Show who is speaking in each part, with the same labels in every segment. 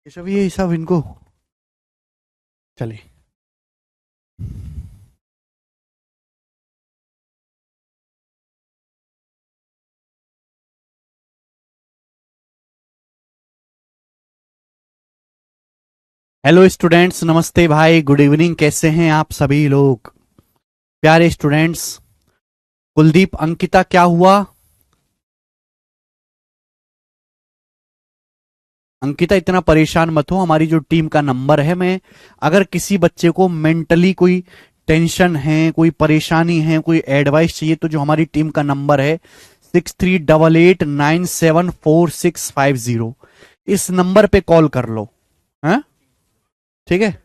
Speaker 1: केशव ये सब इनको चले। हेलो स्टूडेंट्स, नमस्ते भाई, गुड इवनिंग। कैसे हैं आप सभी लोग प्यारे स्टूडेंट्स? कुलदीप, अंकिता, क्या हुआ? अंकिता इतना परेशान मत हो, हमारी जो टीम का नंबर है, मैं अगर किसी बच्चे को मेंटली कोई टेंशन है, कोई परेशानी है, कोई एडवाइस चाहिए, तो जो हमारी टीम का नंबर है 6388974650, इस नंबर पे कॉल कर लो। हैं? ठीक है।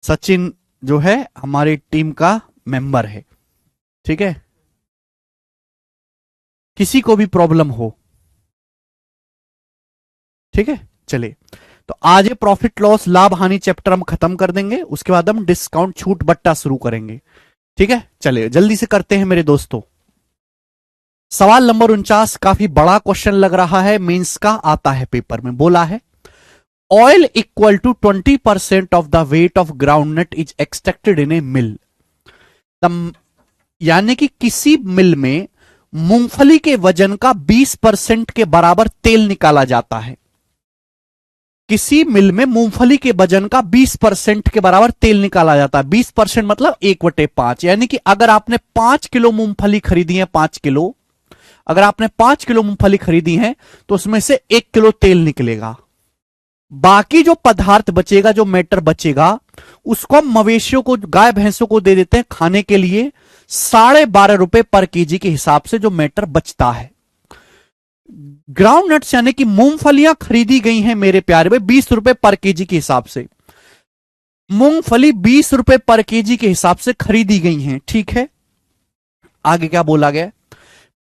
Speaker 1: सचिन जो है हमारी टीम का मेंबर है। ठीक है। किसी को भी प्रॉब्लम हो, ठीक है, चलिए। तो आज ये प्रॉफिट लॉस लाभ हानि चैप्टर हम खत्म कर देंगे, उसके बाद हम डिस्काउंट छूट बट्टा शुरू करेंगे। ठीक है, चलिए जल्दी से करते हैं मेरे दोस्तों। सवाल नंबर 49 काफी बड़ा क्वेश्चन लग रहा है, मेंस का आता है पेपर में। बोला है oil equal to 20% of the weight of groundnut is extracted in a mill. यानी कि किसी मिल में मूंगफली के वजन का 20% के बराबर तेल निकाला जाता है। किसी मिल में मूंगफली के वजन का 20% के बराबर तेल निकाला जाता है। 20% मतलब 1/5। यानी कि अगर आपने 5 किलो मूंगफली खरीदी है, 5 किलो, अगर आपने 5 किलो मूंगफली खरीदी है तो उसमें से 1 किलो तेल निकलेगा। बाकी जो पदार्थ बचेगा, जो मैटर बचेगा, उसको हम मवेशियों को, गाय भैंसों को दे देते हैं खाने के लिए। 12.5 रुपए पर केजी के हिसाब से जो मैटर बचता है। ग्राउंड नट्स यानी कि मूंगफलियां खरीदी गई हैं मेरे प्यारे भाई 20 रुपए पर केजी के हिसाब से। मूंगफली 20 रुपए पर केजी के हिसाब से खरीदी गई हैं, ठीक है। आगे क्या बोला गया?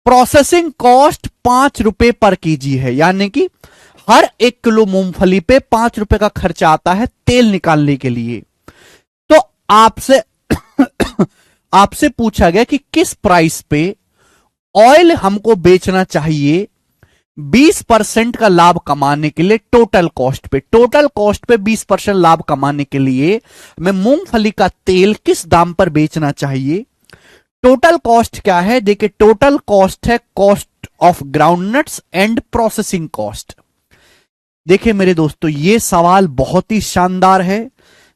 Speaker 1: प्रोसेसिंग कॉस्ट 5 रुपए पर केजी है, यानी कि हर 1 किलो मूंगफली पे 5 रुपए का खर्चा आता है तेल निकालने के लिए। तो आपसे आपसे पूछा गया कि किस प्राइस पे ऑयल हमको बेचना चाहिए 20% का लाभ कमाने के लिए। टोटल कॉस्ट पे, टोटल कॉस्ट पे 20% लाभ कमाने के लिए मैं मूंगफली का तेल किस दाम पर बेचना चाहिए? टोटल कॉस्ट क्या है? देखिए, टोटल कॉस्ट है cost of groundnuts and processing cost. देखिए मेरे दोस्तों, ये सवाल बहुत ही शानदार है,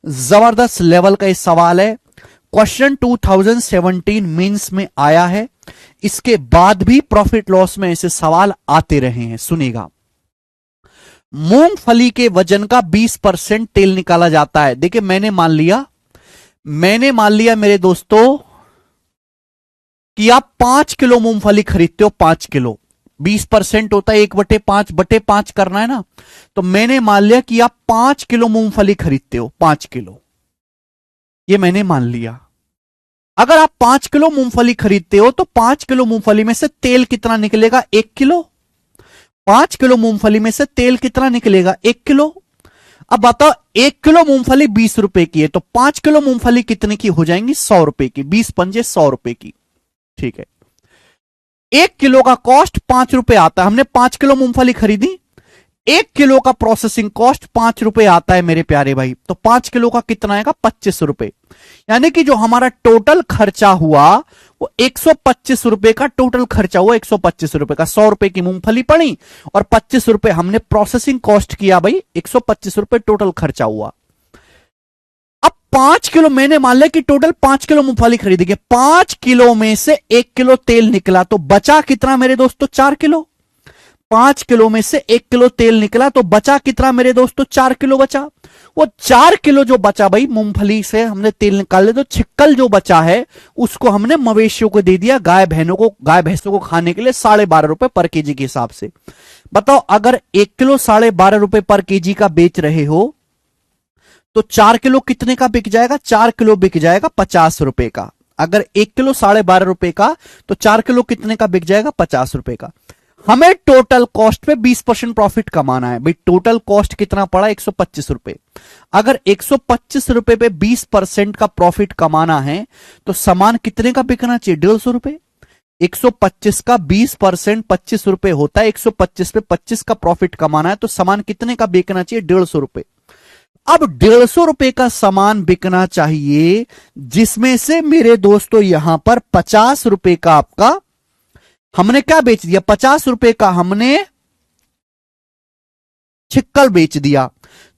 Speaker 1: जबरदस्त लेवल का ये सवाल है। क्वेश्चन 2017 मेंस में आया है, इसके बाद भी प्रॉफिट लॉस में ऐसे सवाल आते रहे हैं। सुनेगा, मूंगफली के वजन का 20% तेल निकाला जाता है। देखिए मैंने मान लिया मेरे दोस्तों कि आप 5 किलो मूंगफली खरीदते हो। 5 किलो 20% होता है, 1/5 करना है ना। तो मैंने मान लिया कि आप 5 किलो मूंगफली खरीदते हो, 5 किलो, ये मैंने मान लिया। अगर आप 5 किलो मूंगफली खरीदते हो तो 5 किलो मूंगफली में से तेल कितना निकलेगा? 1 किलो। 5 किलो मूंगफली में से तेल कितना निकलेगा? 1 किलो। अब बताओ, 1 किलो मूंगफली 20 रुपए की है, तो 5 किलो मूंगफली कितने की हो जाएंगी? 100 रुपए की। 20 पंजे 100 रुपए की, ठीक है। 1 किलो का कॉस्ट 5 रुपए आता है। हमने 5 किलो मूंगफली खरीदी, 1 किलो का प्रोसेसिंग कॉस्ट 5 रुपए आता है मेरे प्यारे भाई। तो 5 किलो का कितना आएगा? 25 रुपए। यानी कि जो हमारा टोटल खर्चा हुआ वो 125 रुपए का टोटल खर्चा हुआ। 125 रुपए का, 100 रुपए की मूंगफली पड़ी और 25 रुपए हमने प्रोसेसिंग कॉस्ट किया भाई। 125 रुपए टोटल खर्चा हुआ। अब 5 किलो मैंने मान लिया कि टोटल 5 किलो मूंगफली खरीदी गई। 5 किलो में से 1 किलो तेल निकला, तो बचा कितना मेरे दोस्तों? 4 किलो। 5 किलो में से 1 किलो तेल निकला तो बचा कितना मेरे दोस्तों? 4 किलो बचा। वो 4 किलो जो बचा भाई, मूंगफली से हमने तेल निकाल लिया, तो छिक्कल जो बचा है उसको हमने मवेशियों को दे दिया, गाय भैंसों को खाने के लिए 12.5 रुपए पर केजी के हिसाब से। बताओ, अगर 1 किलो 12.5 रुपए पर केजी का बेच रहे हो तो 4 किलो कितने का बिक जाएगा? 4 किलो बिक जाएगा 50 रुपए का। अगर 1 किलो 12.5 रुपए का, तो 4 किलो कितने का बिक जाएगा? 50 रुपए का। हमें टोटल कॉस्ट पे 20% प्रॉफिट कमाना है भाई। टोटल कॉस्ट कितना पड़ा? 125 रुपए। अगर 125 रुपए पे 20% का प्रॉफिट कमाना है तो सामान कितने का बिकना चाहिए? 150 रुपए। 125 का 20% 25 रुपए होता है। 125 पे 25 का प्रॉफिट कमाना है तो सामान कितने का बेचना चाहिए? 150 रुपए। अब 150 रुपए का सामान बिकना चाहिए, जिसमें से मेरे दोस्तों यहां पर 50 रुपए का आपका हमने क्या बेच दिया? 50 रुपए का हमने छिक्कल बेच दिया,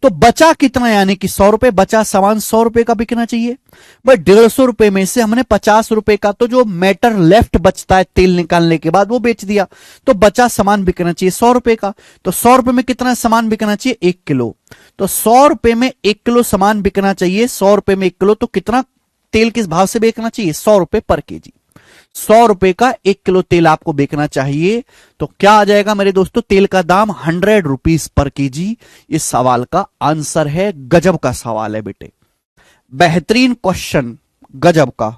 Speaker 1: तो बचा कितना? यानी कि 100 रुपए बचा। सामान 100 रुपए का बिकना चाहिए। भाई 150 रुपए में से हमने 50 रुपए का तो जो मैटर लेफ्ट बचता है तेल निकालने के बाद वो बेच दिया, तो बचा सामान बिकना चाहिए 100 रुपए का। तो 100 रुपए में कितना सामान बिकना चाहिए? 1 किलो। तो 100 रुपए में 1 किलो सामान बिकना चाहिए। 100 रुपए में 1 किलो, तो कितना तेल किस भाव से बेचना चाहिए? 100 रुपए पर केजी। 100 रुपए का 1 किलो तेल आपको बेचना चाहिए, तो क्या आ जाएगा मेरे दोस्तों? तेल का दाम 100 रुपीज पर केजी। इस सवाल का आंसर है। गजब का सवाल है बेटे, बेहतरीन क्वेश्चन, गजब का।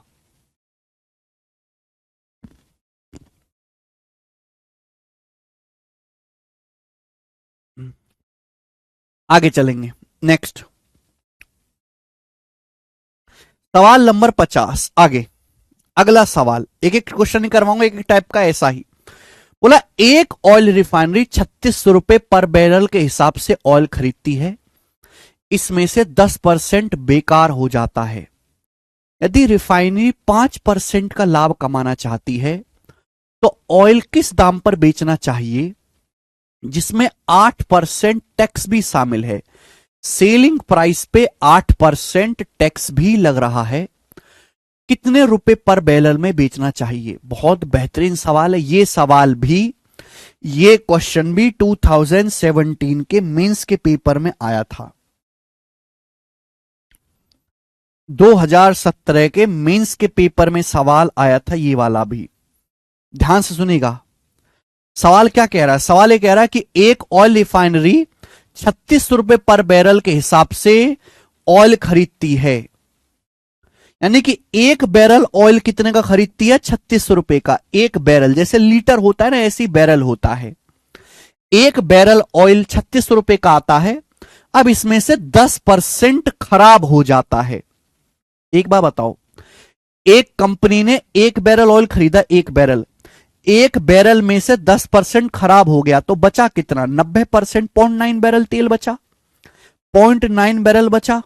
Speaker 1: आगे चलेंगे, नेक्स्ट सवाल नंबर 50। आगे अगला सवाल, एक एक क्वेश्चन नहीं करवाऊंगा, एक एक टाइप का ऐसा ही। बोला एक ऑयल रिफाइनरी 36 रुपए पर बैरल के हिसाब से ऑयल खरीदती है, इसमें से 10% बेकार हो जाता है। यदि रिफाइनरी 5% का लाभ कमाना चाहती है तो ऑयल किस दाम पर बेचना चाहिए जिसमें 8% टैक्स भी शामिल है? सेलिंग प्राइस पे 8% टैक्स भी लग रहा है। कितने रुपए पर बैरल में बेचना चाहिए? बहुत बेहतरीन सवाल है। ये क्वेश्चन भी 2017 के मेंस के पेपर में आया था। 2017 के मेंस के पेपर में सवाल आया था, ये वाला भी ध्यान से सुनिएगा। सवाल क्या कह रहा है? सवाल ये कह रहा है कि एक ऑयल रिफाइनरी 36 रुपए पर बैरल के हिसाब से ऑयल खरीदती है, यानी कि एक बैरल ऑयल कितने का खरीदती है? 36 रुपए का। एक बैरल जैसे लीटर होता है ना, ऐसी बैरल होता है। एक बैरल ऑयल 36 रुपए का आता है। अब इसमें से 10% खराब हो जाता है। एक बात बताओ, एक कंपनी ने एक बैरल ऑयल खरीदा, एक बैरल में से 10% खराब हो गया, तो बचा कितना? 90%। 0.9 बैरल तेल बचा, 0.9 बैरल बचा।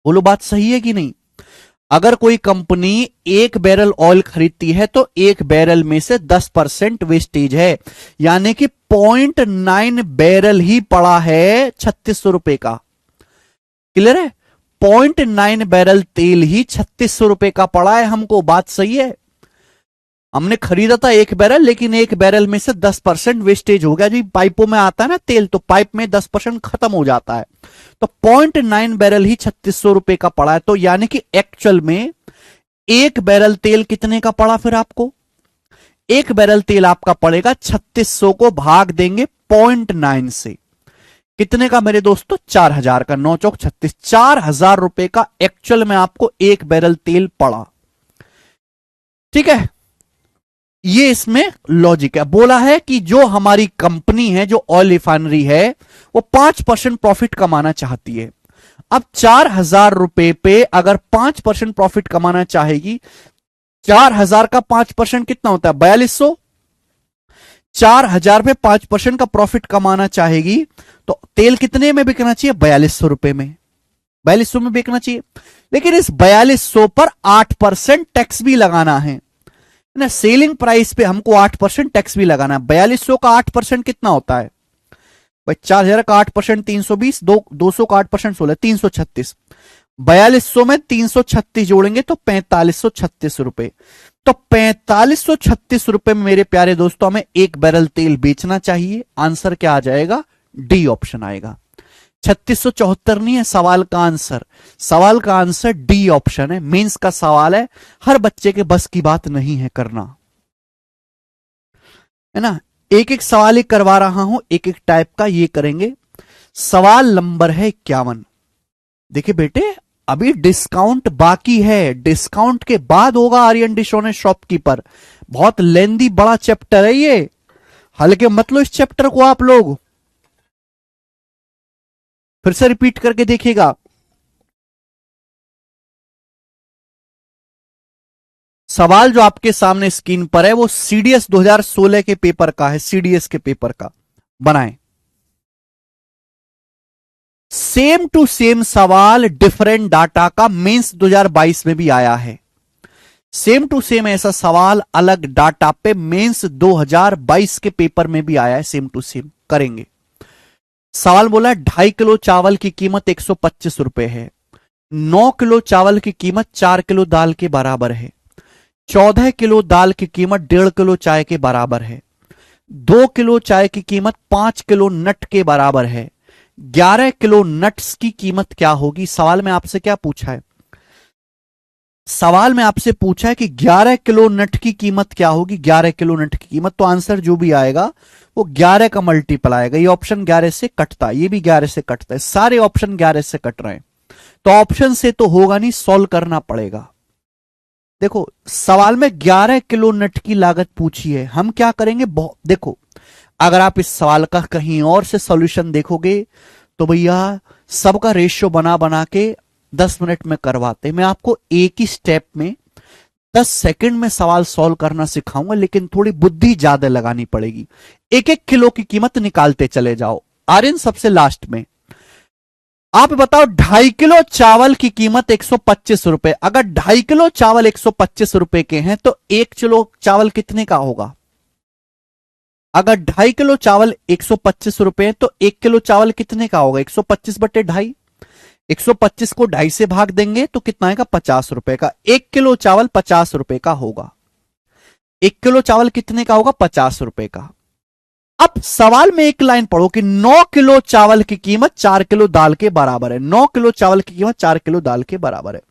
Speaker 1: बोलो बात सही है कि नहीं? अगर कोई कंपनी एक बैरल ऑयल खरीदती है तो एक बैरल में से 10% वेस्टेज है, यानी कि 0.9 बैरल ही पड़ा है 3600 रुपए का। क्लियर है? 0.9 बैरल तेल ही 3600 रुपए का पड़ा है हमको। बात सही है? हमने खरीदा था एक बैरल, लेकिन एक बैरल में से 10% वेस्टेज हो गया जी। पाइपों में आता है ना तेल, तो पाइप में 10% खत्म हो जाता है, तो 0.9 बैरल ही 3600 रुपए का पड़ा है। तो यानी कि एक्चुअल में एक बैरल तेल कितने का पड़ा? फिर आपको एक बैरल तेल आपका पड़ेगा 3600 को भाग देंगे 0.9 से, कितने का मेरे दोस्तों? 4000 का। 9 चौक 36, 4000 रुपए का एक्चुअल में आपको एक बैरल तेल पड़ा। ठीक है, ये इसमें लॉजिक है। बोला है कि जो हमारी कंपनी है, जो ऑयल रिफाइनरी है, वो 5% प्रॉफिट कमाना चाहती है। अब 4000 रुपए पे अगर 5% प्रॉफिट कमाना चाहेगी, 4000 का 5% कितना होता है? 4200। 4000 पे 5% का प्रॉफिट कमाना चाहेगी तो तेल कितने में बिकना चाहिए? 4200 रुपए में। 4200 में बिकना चाहिए, लेकिन इस 4200 पर 8% टैक्स भी लगाना है ना। सेलिंग प्राइस पे हमको 8% टैक्स भी लगाना है। 4200 का 8% कितना होता है भाई? 4000 का 8% 320, 200 का 8% 16, 336। 4200 में 336 जोड़ेंगे तो 4536 रुपए। तो 4536 रुपए में मेरे प्यारे दोस्तों हमें एक बैरल तेल बेचना चाहिए। आंसर क्या आ जाएगा? डी ऑप्शन आएगा। 3674 नहीं है सवाल का आंसर। सवाल का आंसर डी ऑप्शन है। मेंस का सवाल है, हर बच्चे के बस की बात नहीं है करना, है ना। एक एक सवाल ही करवा रहा हूं, एक एक टाइप का ये करेंगे। सवाल नंबर है 51। देखिए बेटे, अभी डिस्काउंट बाकी है, डिस्काउंट के बाद होगा आर्यन डिशोनेस्ट शॉपकीपर। बहुत लेंदी बड़ा चैप्टर है ये, हल्के मत लो इस चैप्टर को आप लोग। फिर से रिपीट करके देखिएगा। सवाल जो आपके सामने स्क्रीन पर है वो सीडीएस 2016 के पेपर का है, सीडीएस के पेपर का बनाएं। सेम टू सेम सवाल डिफरेंट डाटा का मेंस 2022 में भी आया है। सेम टू सेम ऐसा सवाल अलग डाटा पे मेंस 2022 के पेपर में भी आया है। सेम टू सेम करेंगे। सवाल बोला 2.5 किलो चावल की कीमत 125 रुपए है। 9 किलो चावल की कीमत 4 किलो दाल के बराबर है। 14 किलो दाल की कीमत 1.5 किलो चाय के बराबर है। 2 किलो चाय की कीमत 5 किलो नट के बराबर है। 11 किलो नट्स की कीमत क्या होगी? सवाल में आपसे क्या पूछा है? सवाल में आपसे पूछा है कि 11 किलो नट की कीमत क्या होगी। 11 किलो नट की कीमत, तो आंसर जो भी आएगा वो 11 का मल्टीपल आएगा। ये ऑप्शन 11 से कटता है, ये भी 11 से कटता है, सारे ऑप्शन 11 से कट रहे हैं, तो ऑप्शन से तो होगा नहीं, सॉल्व करना पड़ेगा। देखो सवाल में 11 किलो नट की लागत पूछी है, हम क्या करेंगे? देखो अगर आप इस सवाल का कहीं और से सॉल्यूशन देखोगे तो भैया सबका रेशियो बना बना के 10 मिनट में करवाते। मैं आपको एक ही स्टेप में 10 सेकंड में सवाल सॉल्व करना सिखाऊंगा, लेकिन थोड़ी बुद्धि ज्यादा लगानी पड़ेगी। 1-1 किलो की कीमत निकालते चले जाओ। आर्यन सबसे लास्ट में आप बताओ 2.5 किलो चावल की कीमत 125 रुपए। अगर 2.5 किलो चावल 125 रुपए के हैं तो 1 किलो चावल कितने का होगा? अगर 2.5 किलो चावल 125 रुपए है तो 1 किलो चावल कितने का होगा? 125/2.5। 125 को 2.5 से भाग देंगे तो कितना आएगा? 50 रुपए का। 1 किलो चावल 50 रुपए का होगा। 1 किलो चावल कितने का होगा? 50 रुपए का। अब सवाल में एक लाइन पढ़ो कि 9 किलो चावल की कीमत 4 किलो दाल के बराबर है। 9 किलो चावल की कीमत 4 किलो दाल के बराबर है।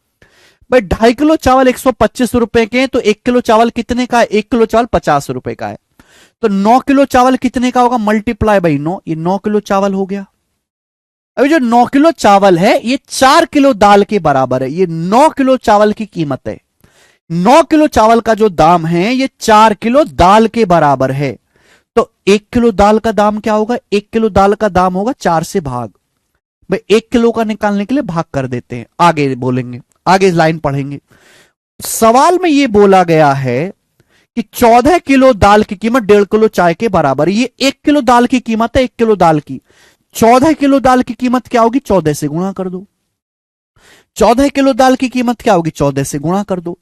Speaker 1: भाई 2.5 किलो चावल 125 रुपए के हैं तो 1 किलो चावल कितने का है? 1 किलो चावल 50 रुपए का है, तो 9 किलो चावल कितने का होगा? मल्टीप्लाई बाई 9, ये 9 किलो चावल हो गया। अभी जो 9 किलो चावल है ये 4 किलो दाल के बराबर है। ये 9 किलो चावल की कीमत है। 9 किलो चावल का जो दाम है ये 4 किलो दाल के बराबर है। तो 1 किलो दाल का दाम क्या होगा? 1 किलो दाल का दाम होगा 4 से भाग। भाई 1 किलो का निकालने के लिए भाग कर देते हैं। आगे बोलेंगे, आगे लाइन पढ़ेंगे। सवाल में यह बोला गया है कि 14 किलो दाल की कीमत 1.5 किलो चाय के बराबर। ये 1 किलो दाल की कीमत है, 1 किलो दाल की। 14 किलो दाल की कीमत क्या होगी? 14 से गुणा कर दो। 14 किलो दाल की कीमत क्या होगी? 14 से गुणा कर दो।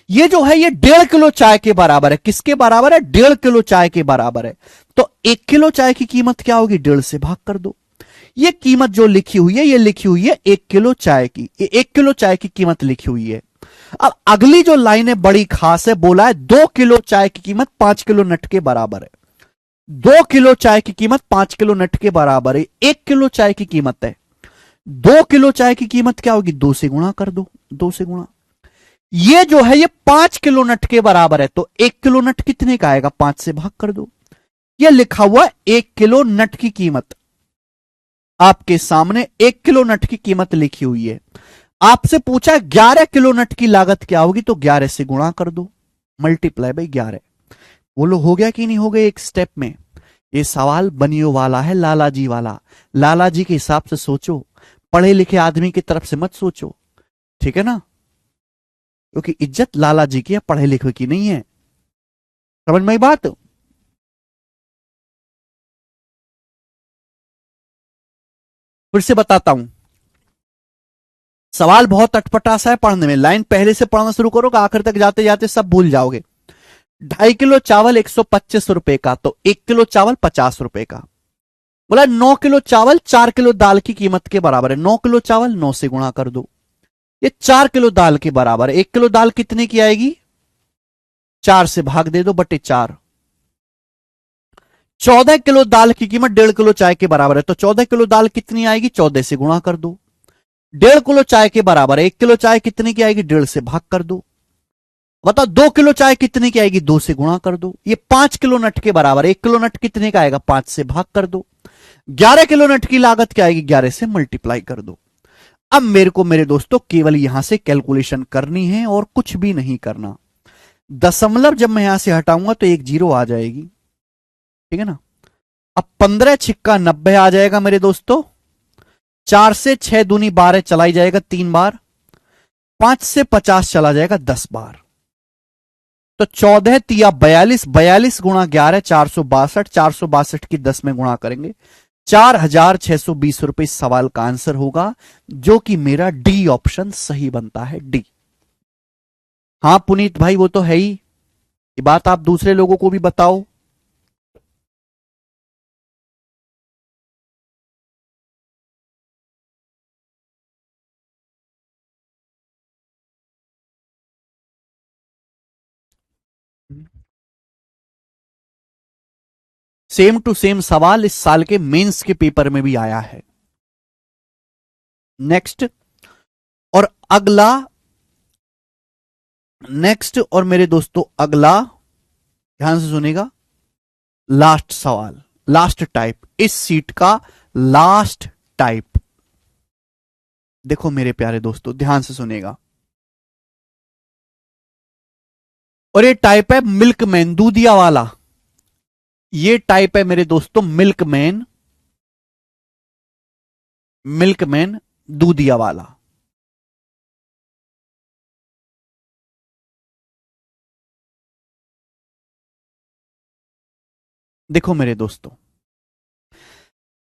Speaker 1: ये जो है ये 1.5 किलो चाय के बराबर है। किसके बराबर है? 1.5 किलो चाय के बराबर है। तो 1 किलो चाय की कीमत क्या होगी? 1.5 से भाग कर दो। ये कीमत जो लिखी हुई है ये लिखी हुई है 1 किलो चाय की। 1 किलो चाय की कीमत लिखी हुई है। अब अगली जो लाइन है बड़ी खास है। बोला है 2 किलो चाय की कीमत 5 किलो नट के बराबर है। 2 किलो चाय की कीमत 5 किलो नट के बराबर है। 1 किलो चाय की कीमत है। 2 किलो चाय की कीमत क्या होगी? 2 से गुणा कर दो। 2 से गुणा। ये जो है ये 5 किलो नट के बराबर है, तो 1 किलो नट कितने का आएगा? 5 से भाग कर दो। ये लिखा हुआ 1 किलो नट की कीमत आपके सामने 1 किलो नट की कीमत लिखी हुई है। आपसे पूछा 11 किलो नट की लागत क्या होगी? तो 11 से गुणा कर दो, मल्टीप्लाई बाई 11। बोलो हो गया कि नहीं हो गया? एक स्टेप में। ये सवाल बनियो वाला है, लाला जी वाला। लाला जी के हिसाब से सोचो, पढ़े लिखे आदमी की तरफ से मत सोचो, ठीक है ना? क्योंकि इज्जत लाला जी की है, पढ़े लिखे की नहीं है। समझ में आई बात? फिर से बताता हूं, सवाल बहुत अटपटा सा है पढ़ने में। लाइन पहले से पढ़ना शुरू करोगे, आखिर तक जाते जाते सब भूल जाओगे। 2.5 किलो चावल 125 रुपए का, तो 1 किलो चावल 50 रुपए का। बोला 9 किलो चावल 4 किलो दाल की कीमत के बराबर है। 9 किलो चावल 9 से गुणा कर दो। ये 4 किलो दाल के बराबर है। 1 किलो दाल कितने की आएगी? 4 से भाग दे दो बटे 4। 14 किलो दाल की कीमत 1.5 किलो चाय के बराबर है, तो 14 किलो दाल कितनी आएगी? 14 से गुणा कर दो। 1.5 किलो चाय के बराबर है। 1 किलो चाय कितने की आएगी? 1.5 से भाग कर दो। बताओ 2 किलो चाय कितने की आएगी? 2 से गुणा कर दो। ये 5 किलो नट के बराबर है। 1 किलो नट कितने का आएगा? 5 से भाग कर दो। 11 किलो नट की लागत क्या आएगी? 11 से मल्टीप्लाई कर दो। अब मेरे को मेरे दोस्तों केवल यहां से कैलकुलेशन करनी है और कुछ भी नहीं करना। दशमलव जब मैं यहां से हटाऊंगा तो एक जीरो आ जाएगी, ठीक है ना? अब 15 छिक्का 90 आ जाएगा मेरे दोस्तों। 4 से 6 दूनी 12 चलाई जाएगा 3 बार। 5 से 50 चला जाएगा 10 बार। तो 14 तिया 42, 42 गुणा 11 462, 462 की 10 में गुणा करेंगे 4,620 रुपए इस सवाल का आंसर होगा, जो कि मेरा डी ऑप्शन सही बनता है, डी। हाँ पुनीत भाई वो तो है ही, ये बात आप दूसरे लोगों को भी बताओ। सेम टू सेम सवाल इस साल के मेंस के पेपर में भी आया है। नेक्स्ट और अगला, नेक्स्ट और मेरे दोस्तों अगला ध्यान से सुनेगा, लास्ट सवाल, लास्ट टाइप, इस सीट का लास्ट टाइप। देखो मेरे प्यारे दोस्तों ध्यान से सुनेगा, और ये टाइप है मिल्कमैन, दूधिया वाला। ये टाइप है मेरे दोस्तों मिल्कमैन, मिल्कमैन दूधिया वाला। देखो मेरे दोस्तों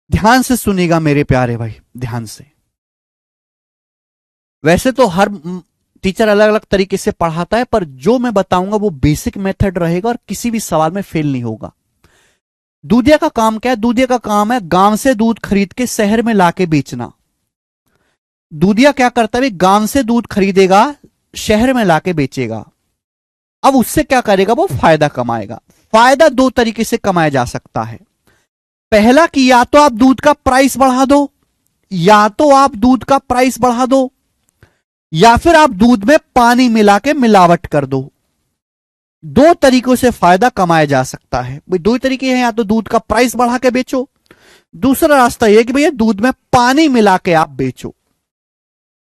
Speaker 1: ध्यान से सुनिएगा मेरे प्यारे भाई, ध्यान से। वैसे तो हर टीचर अलग अलग तरीके से पढ़ाता है, पर जो मैं बताऊंगा वो बेसिक मेथड रहेगा और किसी भी सवाल में फेल नहीं होगा। दूधिया का काम क्या है? दूधिया का काम है गांव से दूध खरीद के शहर में लाके बेचना। दूधिया क्या करता है? गांव से दूध खरीदेगा, शहर में लाके बेचेगा। अब उससे क्या करेगा? वो फायदा कमाएगा। फायदा दो तरीके से कमाया जा सकता है। पहला कि या तो आप दूध का प्राइस बढ़ा दो, या तो आप दूध का प्राइस बढ़ा दो, या फिर आप दूध में पानी मिला के मिलावट कर दो। दो तरीकों से फायदा कमाया जा सकता है। भाई दो तरीके हैं, या तो दूध का प्राइस बढ़ा के बेचो, दूसरा रास्ता यह कि भैया दूध में पानी मिला के आप बेचो।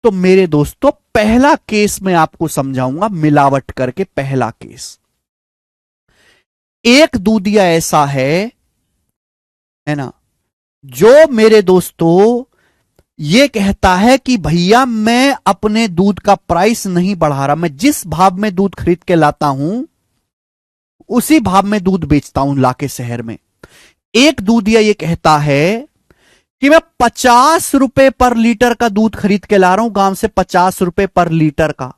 Speaker 1: तो मेरे दोस्तों पहला केस मैं आपको समझाऊंगा, मिलावट करके पहला केस। एक दूधिया ऐसा है ना, जो मेरे दोस्तों ये कहता है कि भैया मैं अपने दूध का प्राइस नहीं बढ़ा रहा, मैं जिस भाव में दूध खरीद के लाता हूं उसी भाव में दूध बेचता हूं लाके शहर में। एक दूधिया ये कहता है कि मैं 50 रुपए पर लीटर का दूध खरीद के ला रहा हूं गांव से, 50 रुपए पर लीटर का,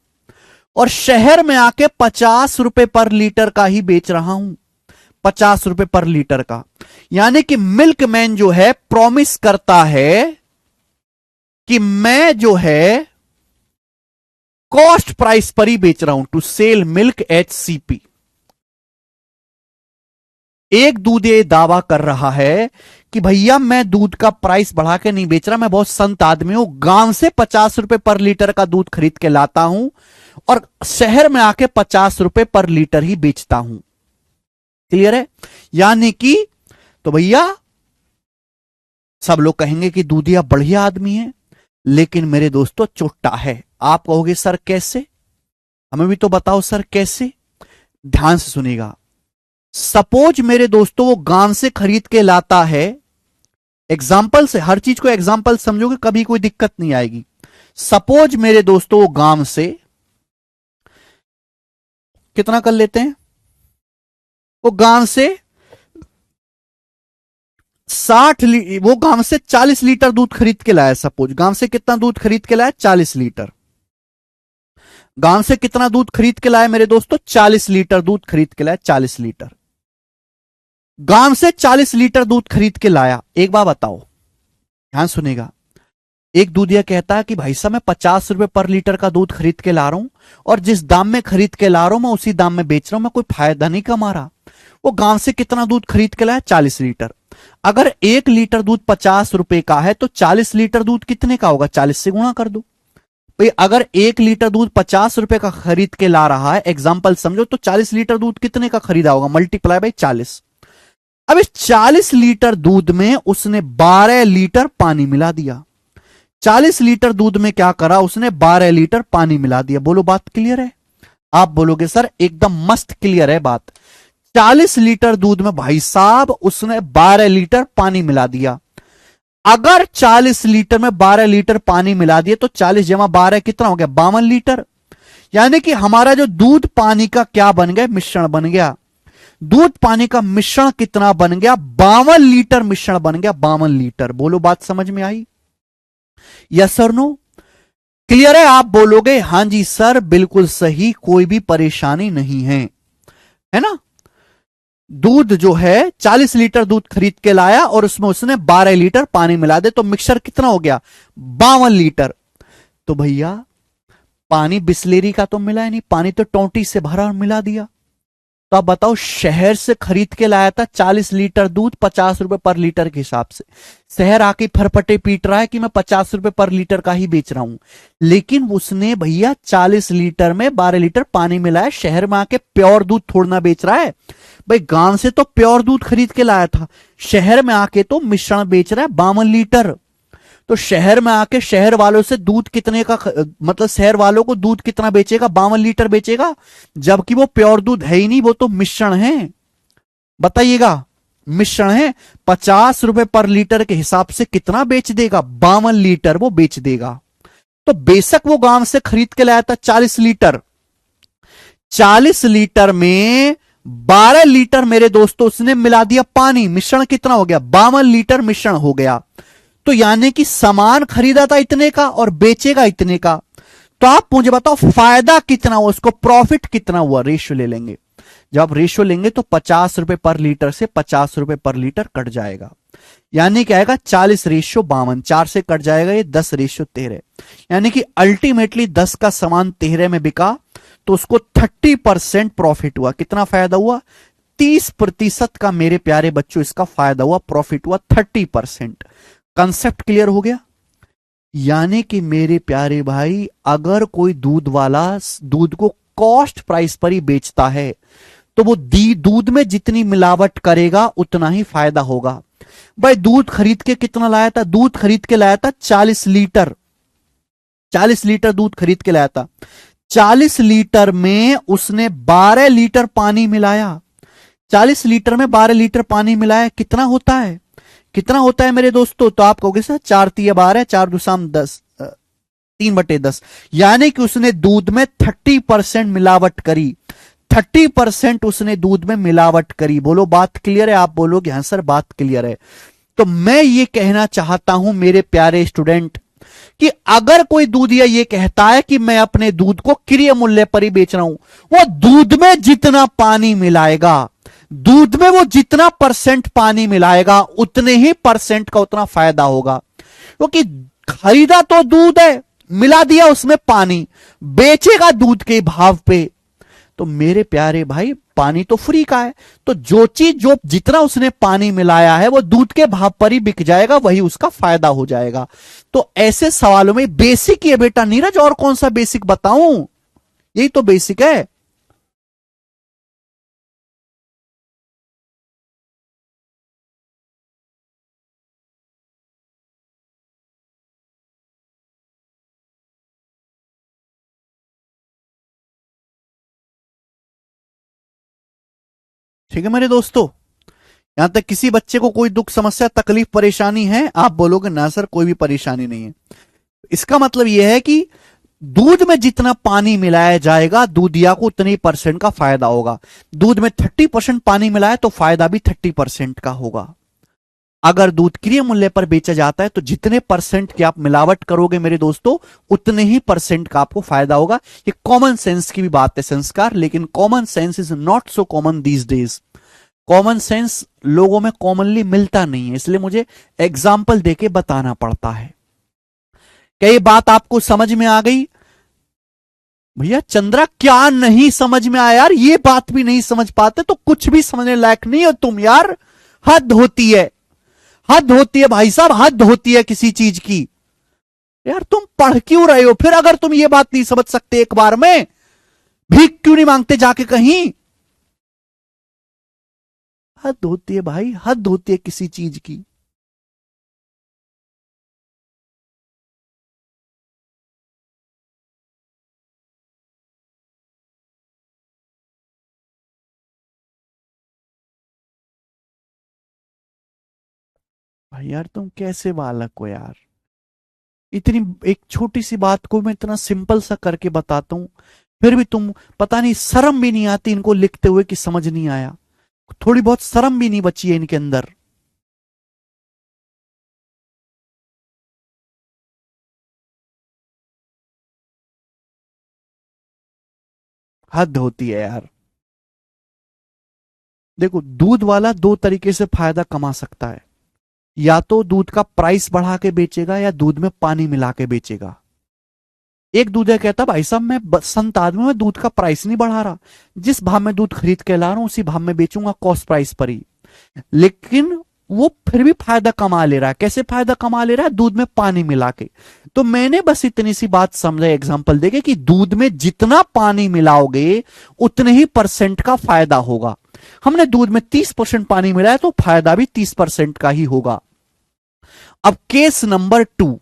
Speaker 1: और शहर में आके 50 रुपए पर लीटर का ही बेच रहा हूं, 50 रुपए पर लीटर का। यानी कि मिल्कमैन जो है प्रॉमिस करता है कि मैं जो है कॉस्ट प्राइस पर ही बेच रहा हूं, to sell milk at CP. एक दूधिया दावा कर रहा है कि भैया मैं दूध का प्राइस बढ़ा के नहीं बेच रहा, मैं बहुत संत आदमी हूं, गांव से 50 रुपए पर लीटर का दूध खरीद के लाता हूं और शहर में आके 50 रुपए पर लीटर ही बेचता हूं। क्लियर है? यानी कि तो भैया सब लोग कहेंगे कि दूधिया बढ़िया आदमी है, लेकिन मेरे दोस्तों चोट्टा है। आप कहोगे सर कैसे? हमें भी तो बताओ सर कैसे। ध्यान से सुनिएगा। सपोज मेरे दोस्तों वो गांव से खरीद के लाता है, एग्जाम्पल से, हर चीज को एग्जाम्पल समझोगे कभी कोई दिक्कत नहीं आएगी। सपोज मेरे दोस्तों वो गांव से कितना कर लेते हैं, वो गांव से वो गांव से 40 लीटर दूध खरीद के लाया। सपोज गांव से कितना दूध खरीद के लाया? 40 लीटर। गांव से कितना दूध खरीद के लाया मेरे दोस्तों? 40 लीटर दूध खरीद के लाया, 40 लीटर। गांव से 40 लीटर दूध खरीद के लाया। एक बार बताओ, ध्यान सुनेगा। एक दूधिया कहता है कि भाई साहब मैं 50 रुपए पर लीटर का दूध खरीद के ला रहा हूं, और जिस दाम में खरीद के ला रहा हूं मैं उसी दाम में बेच रहा हूं, मैं कोई फायदा नहीं कमा रहा। वो गांव से कितना दूध खरीद के लाया? 40 लीटर। अगर 1 लीटर दूध 50 रुपए का है तो 40 लीटर दूध कितने का होगा? 40 से गुणा कर दो। भाई अगर 1 लीटर दूध 50 रुपए का खरीद के ला रहा है, एग्जाम्पल समझो, तो 40 लीटर दूध कितने का खरीदा होगा? Multiply by 40। अब इस 40 लीटर दूध में उसने 12 लीटर पानी मिला दिया। 40 लीटर दूध में क्या करा उसने? 12 लीटर पानी मिला दिया। बोलो बात क्लियर है? आप बोलोगे सर एकदम मस्त क्लियर है बात। 40 लीटर दूध में भाई साहब उसने 12 लीटर पानी मिला दिया। अगर 40 लीटर में 12 लीटर पानी मिला दिए तो 40 जमा 12 कितना हो गया? 52 लीटर। यानी कि हमारा जो दूध पानी का क्या बन गया, मिश्रण बन गया। दूध पानी का मिश्रण कितना बन गया, 52 लीटर मिश्रण बन गया, 52 लीटर। बोलो बात समझ में आई? यस और नो? क्लियर है? आप बोलोगे हां जी सर बिल्कुल सही, कोई भी परेशानी नहीं है ना? दूध जो है 40 लीटर दूध खरीद के लाया और उसमें उसने 12 लीटर पानी मिला दे तो मिक्सर कितना हो गया, 52 लीटर। तो भैया पानी बिस्लेरी का तो मिला ही नहीं, पानी तो टोंटी से भरा और मिला दिया। तो आप बताओ, शहर से खरीद के लाया था 40 लीटर दूध 50 रुपए पर लीटर के हिसाब से। शहर आके फरफटे पीट रहा है कि मैं 50 रुपए पर लीटर का ही बेच रहा हूं, लेकिन उसने भैया 40 लीटर में 12 लीटर पानी मिलाया। शहर में आके प्योर दूध थोड़ना बेच रहा है भाई, गांव से तो प्योर दूध खरीद के लाया था, शहर में आके तो मिश्रण बेच रहा है 52 लीटर। तो शहर में आके शहर वालों से दूध कितने का मतलब शहर वालों को दूध कितना बेचेगा, 52 लीटर बेचेगा, जबकि वो प्योर दूध है ही नहीं, वो तो मिश्रण है। बताइएगा, मिश्रण है। 50 रुपए पर लीटर के हिसाब से कितना बेच देगा, 52 लीटर वो बेच देगा। तो बेशक वो गांव से खरीद के लाया था 40 लीटर, 40 लीटर में 12 लीटर मेरे दोस्तों उसने मिला दिया पानी, मिश्रण कितना हो गया, 52 लीटर मिश्रण हो गया। तो यानी कि सामान खरीदा था इतने का और बेचेगा इतने का। तो आप मुझे बताओ फायदा कितना हुआ, उसको प्रॉफिट कितना हुआ। रेशियो ले लेंगे, जब आप रेशियो लेंगे तो 50 रुपए पर लीटर से 50 रुपए पर लीटर कट जाएगा, यानी क्या आएगा 40:52, 4 से कट जाएगा ये 10:13। यानी कि अल्टीमेटली 10 का सामान 13 में बिका तो उसको 30% प्रॉफिट हुआ। कितना फायदा हुआ, 30% का मेरे प्यारे बच्चों इसका फायदा हुआ, प्रॉफिट हुआ 30%। कंसेप्ट क्लियर हो गया? यानी कि मेरे प्यारे भाई अगर कोई दूध वाला दूध को कॉस्ट प्राइस पर ही बेचता है तो वो दूध में जितनी मिलावट करेगा उतना ही फायदा होगा। भाई दूध खरीद के कितना लाया था, दूध खरीद के लाया था 40 लीटर, 40 लीटर दूध खरीद के लाया था। 40 लीटर में उसने 12 लीटर पानी मिलाया, 40 लीटर में 12 लीटर पानी मिलाया, कितना होता है, कितना होता है मेरे दोस्तों? तो आप कहोगे सर 4×3=12, 4×2=10, 3/10। यानी कि उसने दूध में 30% मिलावट करी, 30% उसने दूध में मिलावट करी। बोलो बात क्लियर है? आप बोलोगे हाँ सर बात क्लियर है। तो मैं ये कहना चाहता हूं मेरे प्यारे स्टूडेंट कि अगर कोई दूधिया ये कहता है कि मैं अपने दूध को क्रय मूल्य पर ही बेच रहा हूं, वो दूध में जितना पानी मिलाएगा, दूध में वो जितना परसेंट पानी मिलाएगा उतने ही परसेंट का उतना फायदा होगा। क्योंकि खरीदा तो दूध है, मिला दिया उसमें पानी, बेचेगा दूध के भाव पे। तो मेरे प्यारे भाई पानी तो फ्री का है, तो जो चीज जो जितना उसने पानी मिलाया है वो दूध के भाव पर ही बिक जाएगा, वही उसका फायदा हो जाएगा। तो ऐसे सवालों में बेसिक ये बेटा नीरज, और कौन सा बेसिक बताऊं, यही तो बेसिक है। ठीक है मेरे दोस्तों, यहां तक किसी बच्चे को कोई दुख समस्या तकलीफ परेशानी है? आप बोलोगे ना सर कोई भी परेशानी नहीं है। इसका मतलब यह है कि दूध में जितना पानी मिलाया जाएगा दूधिया को उतने परसेंट का फायदा होगा। दूध में 30% पानी मिलाया तो फायदा भी 30% का होगा। अगर दूध क्रय मूल्य पर बेचा जाता है तो जितने परसेंट की आप मिलावट करोगे मेरे दोस्तों उतने ही परसेंट का आपको फायदा होगा। ये कॉमन सेंस की भी बात है संस्कार, लेकिन common sense is not so common these days. Common sense लोगों में कॉमनली मिलता नहीं है, इसलिए मुझे एग्जाम्पल देके बताना पड़ता है। क्या ये बात आपको समझ में आ गई? भैया चंद्रा क्या नहीं समझ में आया यार, ये बात भी नहीं समझ पाते तो कुछ भी समझने लायक नहीं हो तुम यार। हद होती है, हद होती है भाई साहब, हद होती है किसी चीज की। यार तुम पढ़ क्यों रहे हो फिर, अगर तुम ये बात नहीं समझ सकते एक बार में, भीख क्यों नहीं मांगते जाके कहीं? हद होती है भाई, हद होती है किसी चीज की। भाई यार तुम कैसे बालक हो यार, इतनी एक छोटी सी बात को मैं इतना सिंपल सा करके बताता हूं, फिर भी तुम, पता नहीं शर्म भी नहीं आती इनको लिखते हुए कि समझ नहीं आया, थोड़ी बहुत शर्म भी नहीं बची है इनके अंदर। हद होती है यार। देखो, दूध वाला दो तरीके से फायदा कमा सकता है, या तो दूध का प्राइस बढ़ा के बेचेगा या दूध में पानी मिला के बेचेगा। एक दूधिया कहता भाई साहब मैं संत आदमी, मैं दूध का प्राइस नहीं बढ़ा रहा, जिस भाव में दूध खरीद के ला रहा हूं उसी भाव में बेचूंगा, कॉस्ट प्राइस पर ही। लेकिन वो फिर भी फायदा कमा ले रहा है। कैसे फायदा कमा ले रहा है? दूध में पानी मिला के। तो मैंने बस इतनी सी बात समझा, एग्जांपल देके कि दूध में जितना पानी मिलाओगे उतने ही परसेंट का फायदा होगा। हमने दूध में 30% पानी मिलाया तो फायदा भी 30% का ही होगा। अब केस नंबर 2,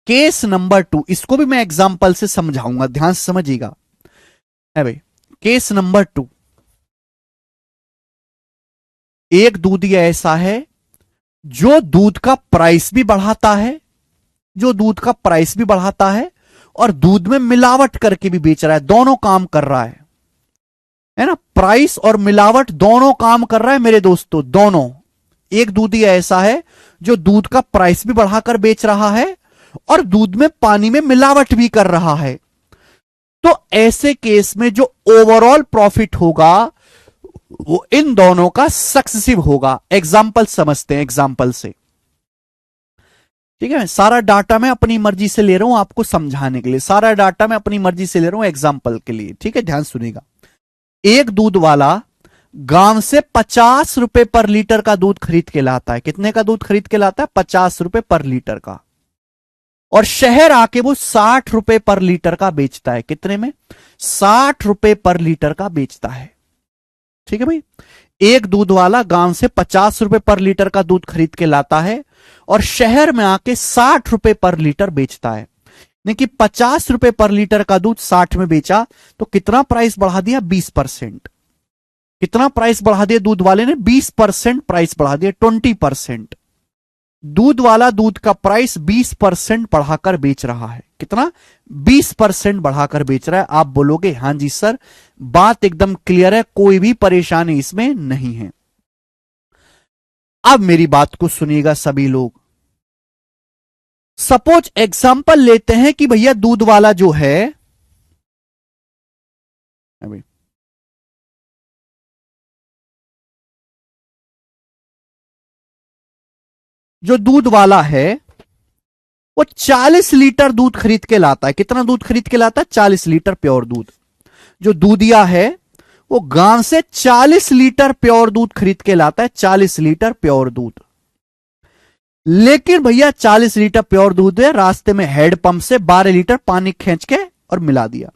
Speaker 1: केस नंबर 2 इसको भी मैं एग्जांपल से समझाऊंगा, ध्यान से समझिएगा। है भाई, केस नंबर 2, एक दूधिया ऐसा है जो दूध का प्राइस भी बढ़ाता है, जो दूध का प्राइस भी बढ़ाता है और दूध में मिलावट करके भी बेच रहा है, दोनों काम कर रहा है ना। प्राइस और मिलावट दोनों काम कर रहा है मेरे दोस्तों, दोनों। एक दूधिया ऐसा है जो दूध का प्राइस भी बढ़ाकर बेच रहा है और दूध में पानी में मिलावट भी कर रहा है। तो ऐसे केस में जो ओवरऑल प्रॉफिट होगा वो इन दोनों का सक्सेसिव होगा। एग्जाम्पल समझते हैं, एग्जाम्पल से। ठीक है, सारा डाटा मैं अपनी मर्जी से ले रहा हूं आपको समझाने के लिए, सारा डाटा मैं अपनी मर्जी से ले रहा हूं एग्जाम्पल के लिए। ठीक है, ध्यान सुनिएगा। एक दूध वाला गांव से 50 रुपए पर लीटर का दूध खरीद के लाता है। कितने का दूध खरीद के लाता है? 50 रुपए पर लीटर का। और शहर आके वो 60 रुपए पर लीटर का बेचता है। कितने में? 60 रुपए पर लीटर का बेचता है। ठीक है भाई, एक दूध वाला गांव से 50 रुपए पर लीटर का दूध खरीद के लाता है और शहर में आके 60 रुपए पर लीटर बेचता है। यानी कि 50 रुपए पर लीटर का दूध 60 में बेचा तो कितना प्राइस बढ़ा दिया? 20%। कितना प्राइस बढ़ा दिया दूध वाले ने? 20% प्राइस बढ़ा दिया, 20%। दूध वाला दूध का प्राइस 20% बढ़ाकर बेच रहा है। कितना? 20% बढ़ाकर बेच रहा है। आप बोलोगे हां जी सर, बात एकदम क्लियर है, कोई भी परेशानी इसमें नहीं है। अब मेरी बात को सुनिएगा सभी लोग। सपोज एग्जांपल लेते हैं कि भैया दूध वाला जो है, जो दूध वाला है वो 40 लीटर दूध खरीद के लाता है। कितना दूध खरीद के लाता है? 40 लीटर प्योर दूध। जो दूधिया है वो गांव से 40 लीटर प्योर दूध खरीद के लाता है, 40 लीटर प्योर दूध। लेकिन भैया 40 लीटर प्योर दूध है, रास्ते में हेड पंप से 12 लीटर पानी खींच के और मिला दिया।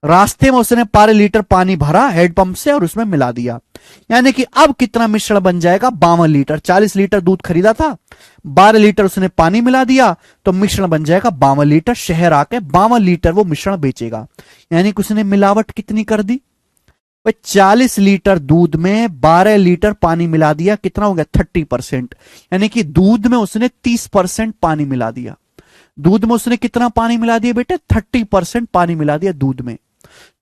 Speaker 1: रास्ते में उसने 12 लीटर पानी भरा हेड पंप से और उसमें मिला दिया। यानी कि अब कितना मिश्रण बन जाएगा? 52 लीटर। 40 लीटर दूध खरीदा था, 12 लीटर उसने पानी मिला दिया तो मिश्रण बन जाएगा 52 लीटर। शहर आके 52 लीटर वो मिश्रण बेचेगा। यानी कि उसने मिलावट कितनी कर दी? 40 लीटर दूध में 12 लीटर पानी मिला दिया। कितना हो गया? 30%। यानी कि दूध में उसने 30% पानी मिला दिया। दूध में उसने कितना पानी मिला दिया बेटे? 30% पानी मिला दिया दूध में।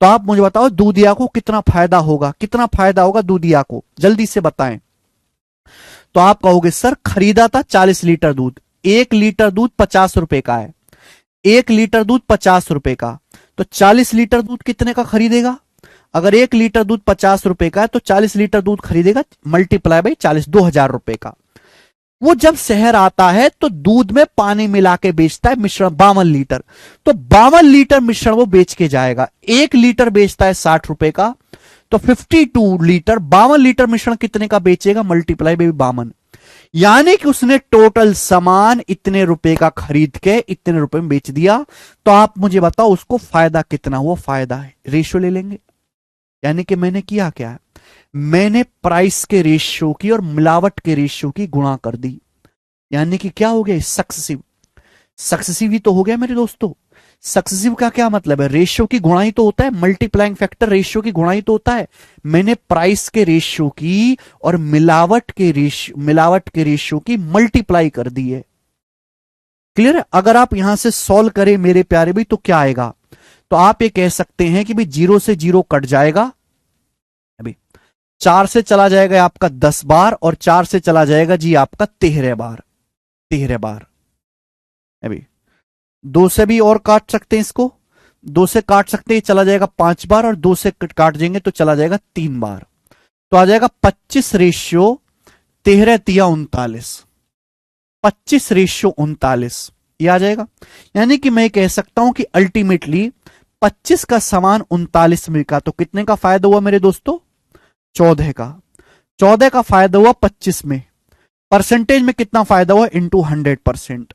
Speaker 1: तो आप मुझे बताओ दूधिया को कितना फायदा होगा? कितना फायदा होगा दूधिया को? जल्दी से बताएं। तो आप कहोगे सर खरीदा था 40 लीटर दूध, 1 लीटर दूध 50 रुपए का है, 1 लीटर दूध 50 रुपए का, तो 40 लीटर दूध कितने का खरीदेगा? अगर 1 लीटर दूध 50 रुपए का है तो 40 लीटर दूध खरीदेगा, मल्टीप्लाई बाई 40, 2000 रुपए का। वो जब शहर आता है तो दूध में पानी मिला के बेचता है मिश्रण 52 लीटर, तो 52 लीटर मिश्रण वो बेच के जाएगा। 1 लीटर बेचता है 60 रुपए का, तो 52 लीटर, 52 लीटर मिश्रण कितने का बेचेगा? Multiply by 52। यानी कि उसने टोटल सामान इतने रुपए का खरीद के इतने रुपए में बेच दिया। तो आप मुझे बताओ उसको फायदा कितना हुआ? फायदा है, रेशियो ले लेंगे। यानी कि मैंने किया क्या? मैंने प्राइस के रेशियो की और मिलावट के रेशियो की गुणा कर दी। यानी कि क्या हो गया? सक्सेसिव। सक्सेसिव ही तो हो गया मेरे दोस्तों। सक्सेसिव का क्या मतलब है? रेशियो की गुणा ही तो होता है, मल्टीप्लाइंग फैक्टर रेशियो की गुणा ही तो होता है। मैंने प्राइस के रेशियो की और मिलावट के रेशियो की मल्टीप्लाई कर दी है। क्लियर है? अगर आप यहां से सॉल्व करें मेरे प्यारे भाई तो क्या आएगा? तो आप ये कह सकते हैं कि भाई 0 से 0 कट जाएगा, अभी 4 से चला जाएगा आपका 10 बार, और 4 से चला जाएगा जी आपका 13 बार, 13 बार। अभी 2 से भी और काट सकते हैं इसको, 2 से काट सकते हैं, चला जाएगा 5 बार, और 2 से काट देंगे तो चला जाएगा 3 बार। तो आ जाएगा 25 रेशियो 13 तिया 39, 25 रेशियो 39 ये आ जाएगा। यानी कि मैं कह सकता हूं कि अल्टीमेटली 25 का समान 39 में का, तो कितने का फायदा हुआ मेरे दोस्तों? 14 का। 14 का फायदा हुआ 25 में, परसेंटेज में कितना फायदा हुआ? इंटू 100%।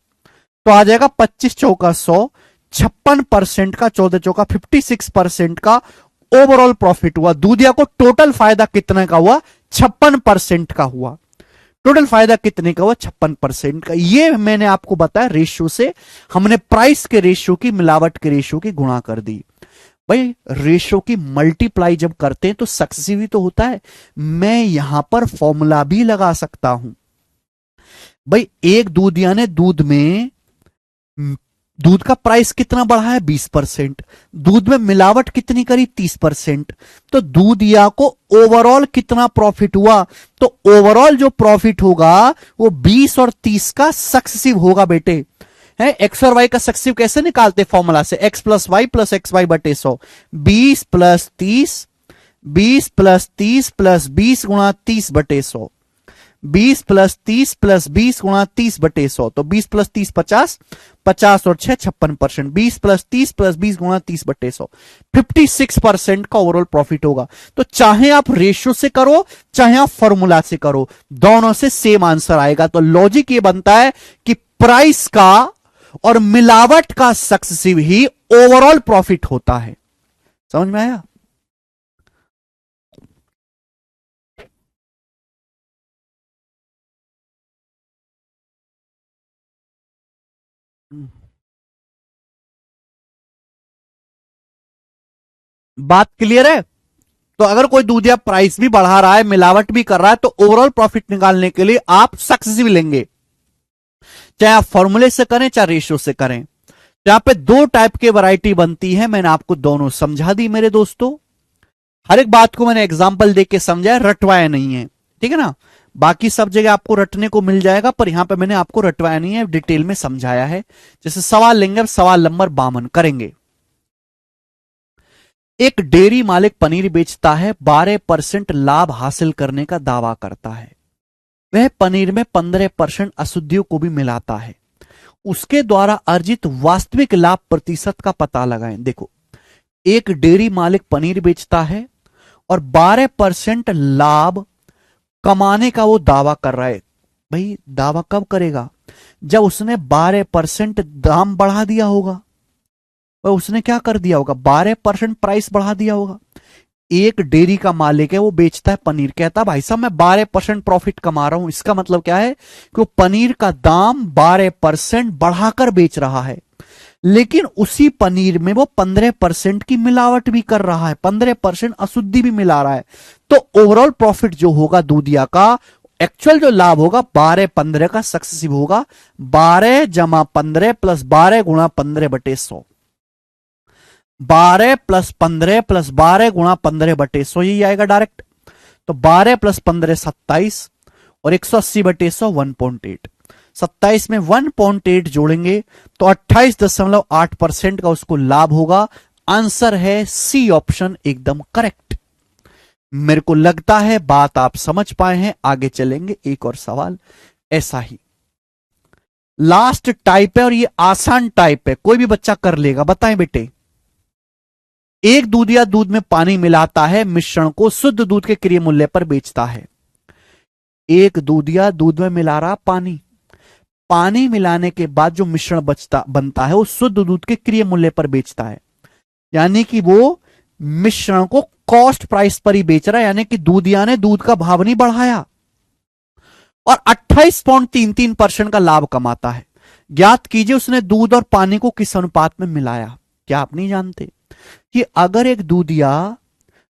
Speaker 1: तो आ जाएगा 25 चौका 100, 56% का, 14 चौका 56% का ओवरऑल प्रॉफिट हुआ। दूधिया को टोटल फायदा कितने का हुआ? 56% का हुआ। टोटल फायदा कितने का हुआ? 56% का। ये मैंने आपको बताया रेशियो से, हमने प्राइस के रेशियो की, मिलावट के रेशियो की गुणा कर दी। भाई रेशियो की मल्टीप्लाई जब करते हैं तो सक्सेसिव ही तो होता है। मैं यहां पर फॉर्मूला भी लगा सकता हूं। भाई एक दूधिया ने दूध में, दूध का प्राइस कितना बढ़ा है? 20%। दूध में मिलावट कितनी करी? 30%। तो दूधिया को ओवरऑल कितना प्रॉफिट हुआ? तो ओवरऑल जो प्रॉफिट होगा वो 20 और 30 का सक्सेसिव होगा बेटे। है एक्स और वाई का सक्सेसिव कैसे निकालते? फॉर्मूला से x plus y plus x y बटे 100, 20 प्लस 30, 20 प्लस 30 प्लस 20 गुणा 30 बटे 100, 20 प्लस 30 प्लस 20 गुणा 30 बटे 100। तो 20 प्लस 30 50, 50 और 6 56%, 20 प्लस 30 प्लस 20 गुणा 30 बटे 100, 56% का ओवरऑल प्रॉफिट होगा। तो चाहे आप रेशियो से करो चाहे आप फॉर्मूला से करो, दोनों से सेम आंसर आएगा। तो लॉजिक ये बनता है कि प्राइस का और मिलावट का सक्सेसिव ही ओवरऑल प्रॉफिट होता है। समझ में आया? बात क्लियर है? तो अगर कोई दूधिया प्राइस भी बढ़ा रहा है, मिलावट भी कर रहा है, तो ओवरऑल प्रॉफिट निकालने के लिए आप सक्सेसिव लेंगे, चाहे आप फॉर्मूले से करें चाहे रेशियो से करें। यहां पे दो टाइप के वैरायटी बनती है, मैंने आपको दोनों समझा दी मेरे दोस्तों। हर एक बात को मैंने एग्जांपल देके के समझाया, रटवाया नहीं है, ठीक है ना। बाकी सब जगह आपको रटने को मिल जाएगा, पर यहां पे मैंने आपको रटवाया नहीं है, डिटेल में समझाया है। जैसे सवाल लेंगे, अब सवाल नंबर 52 करेंगे। एक डेयरी मालिक पनीर बेचता है, 12% लाभ हासिल करने का दावा करता है। वह पनीर में 15% अशुद्धियों को भी मिलाता है। उसके द्वारा अर्जित वास्तविक लाभ प्रतिशत का पता लगाएं। देखो, एक डेयरी मालिक पनीर बेचता है और 12% लाभ कमाने का वो दावा कर रहा है। भाई दावा कब करेगा? जब उसने 12% दाम बढ़ा दिया होगा। उसने क्या कर दिया होगा? 12% प्राइस बढ़ा दिया होगा। एक डेयरी का मालिक है, वो बेचता है पनीर, कहता है भाई साहब मैं 12% प्रॉफिट कमा रहा हूं। इसका मतलब क्या है कि वो पनीर का दाम 12% बढ़ाकर बेच रहा है, लेकिन उसी पनीर में वो 15% की मिलावट भी कर रहा है, 15% अशुद्धि भी मिला रहा है। तो ओवरऑल प्रॉफिट जो होगा दूधिया का, एक्चुअल जो लाभ होगा 12-15 का सक्सेसिव होगा। 12 जमा 15 प्लस 12 गुणा 15 बटे 100, 12 प्लस 15 प्लस 12 गुणा 15 बटे 100, यही आएगा डायरेक्ट। तो 12 प्लस 15 27 और 180 बटे 100 1.8। 27 में 1.8 जोड़ेंगे तो 28.8% का उसको लाभ होगा। आंसर है सी ऑप्शन, एकदम करेक्ट। मेरे को लगता है बात आप समझ पाए हैं। आगे चलेंगे, एक और सवाल ऐसा ही लास्ट टाइप है और ये आसान टाइप है, कोई भी बच्चा कर लेगा। बताएं बेटे, एक दूधिया दूध में पानी मिलाता है, मिश्रण को शुद्ध दूध के क्रय मूल्य पर बेचता है। एक दूधिया दूध में मिला रहा पानी, पानी मिलाने के बाद जो मिश्रण बनता है वो शुद्ध दूध के क्रय मूल्य पर बेचता है। यानी कि वो मिश्रण को कॉस्ट प्राइस पर ही बेच रहा है, यानी कि दूधिया ने दूध का भाव नहीं बढ़ाया, और 28.33% का लाभ कमाता है। ज्ञात कीजिए उसने दूध और पानी को किस अनुपात में मिलाया। क्या आप नहीं जानते कि अगर एक दूधिया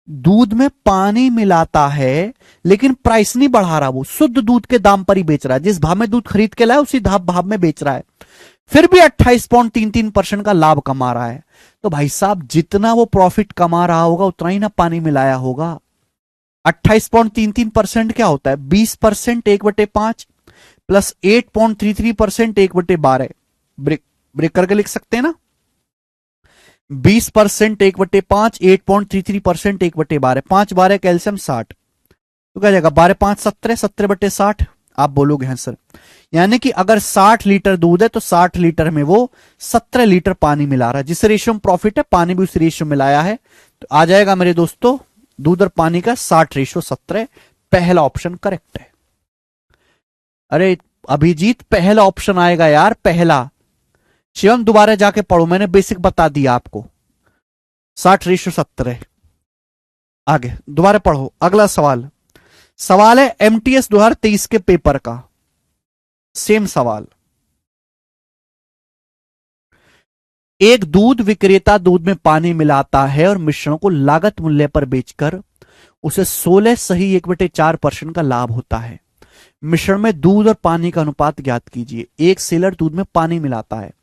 Speaker 1: दूध में पानी मिलाता है लेकिन प्राइस नहीं बढ़ा रहा, वो शुद्ध दूध के दाम पर ही बेच रहा है, जिस भाव में दूध खरीद के लाया उसी भाव में बेच रहा है, फिर भी 28.33% का लाभ कमा रहा है। तो भाई साहब जितना वो प्रॉफिट कमा रहा होगा उतना ही ना पानी मिलाया होगा। 28.33% क्या होता है? 20% 1/5 प्लस 8.33% 1/12। ब्रेक ब्रेक करके लिख सकते हैं ना। 20% 1/5, 8.33% 1/12, 5/12 कैल्शियम 60, तो क्या जाएगा 12×5 17, 17/60। आप बोलोगे हैं सर, यानी कि अगर 60 लीटर दूध है तो 60 लीटर में वो 17 लीटर पानी मिला रहा है। जिस रेशियो में प्रॉफिट है पानी भी उस रेशियो में मिलाया है, तो आ जाएगा मेरे दोस्तों दूध और पानी का 60:17। पहला ऑप्शन करेक्ट है। अरे अभिजीत पहला ऑप्शन आएगा यार, पहला। शिवम दोबारा जाके पढ़ो, मैंने बेसिक बता दिया आपको। 60:17। आगे दोबारा पढ़ो। अगला सवाल, सवाल है एमटीएस 2023 के पेपर का, सेम सवाल। एक दूध विक्रेता दूध में पानी मिलाता है और मिश्रण को लागत मूल्य पर बेचकर उसे 16 का लाभ होता है। मिश्रण में दूध और पानी का अनुपात ज्ञात कीजिए। एक सेलर दूध में पानी मिलाता है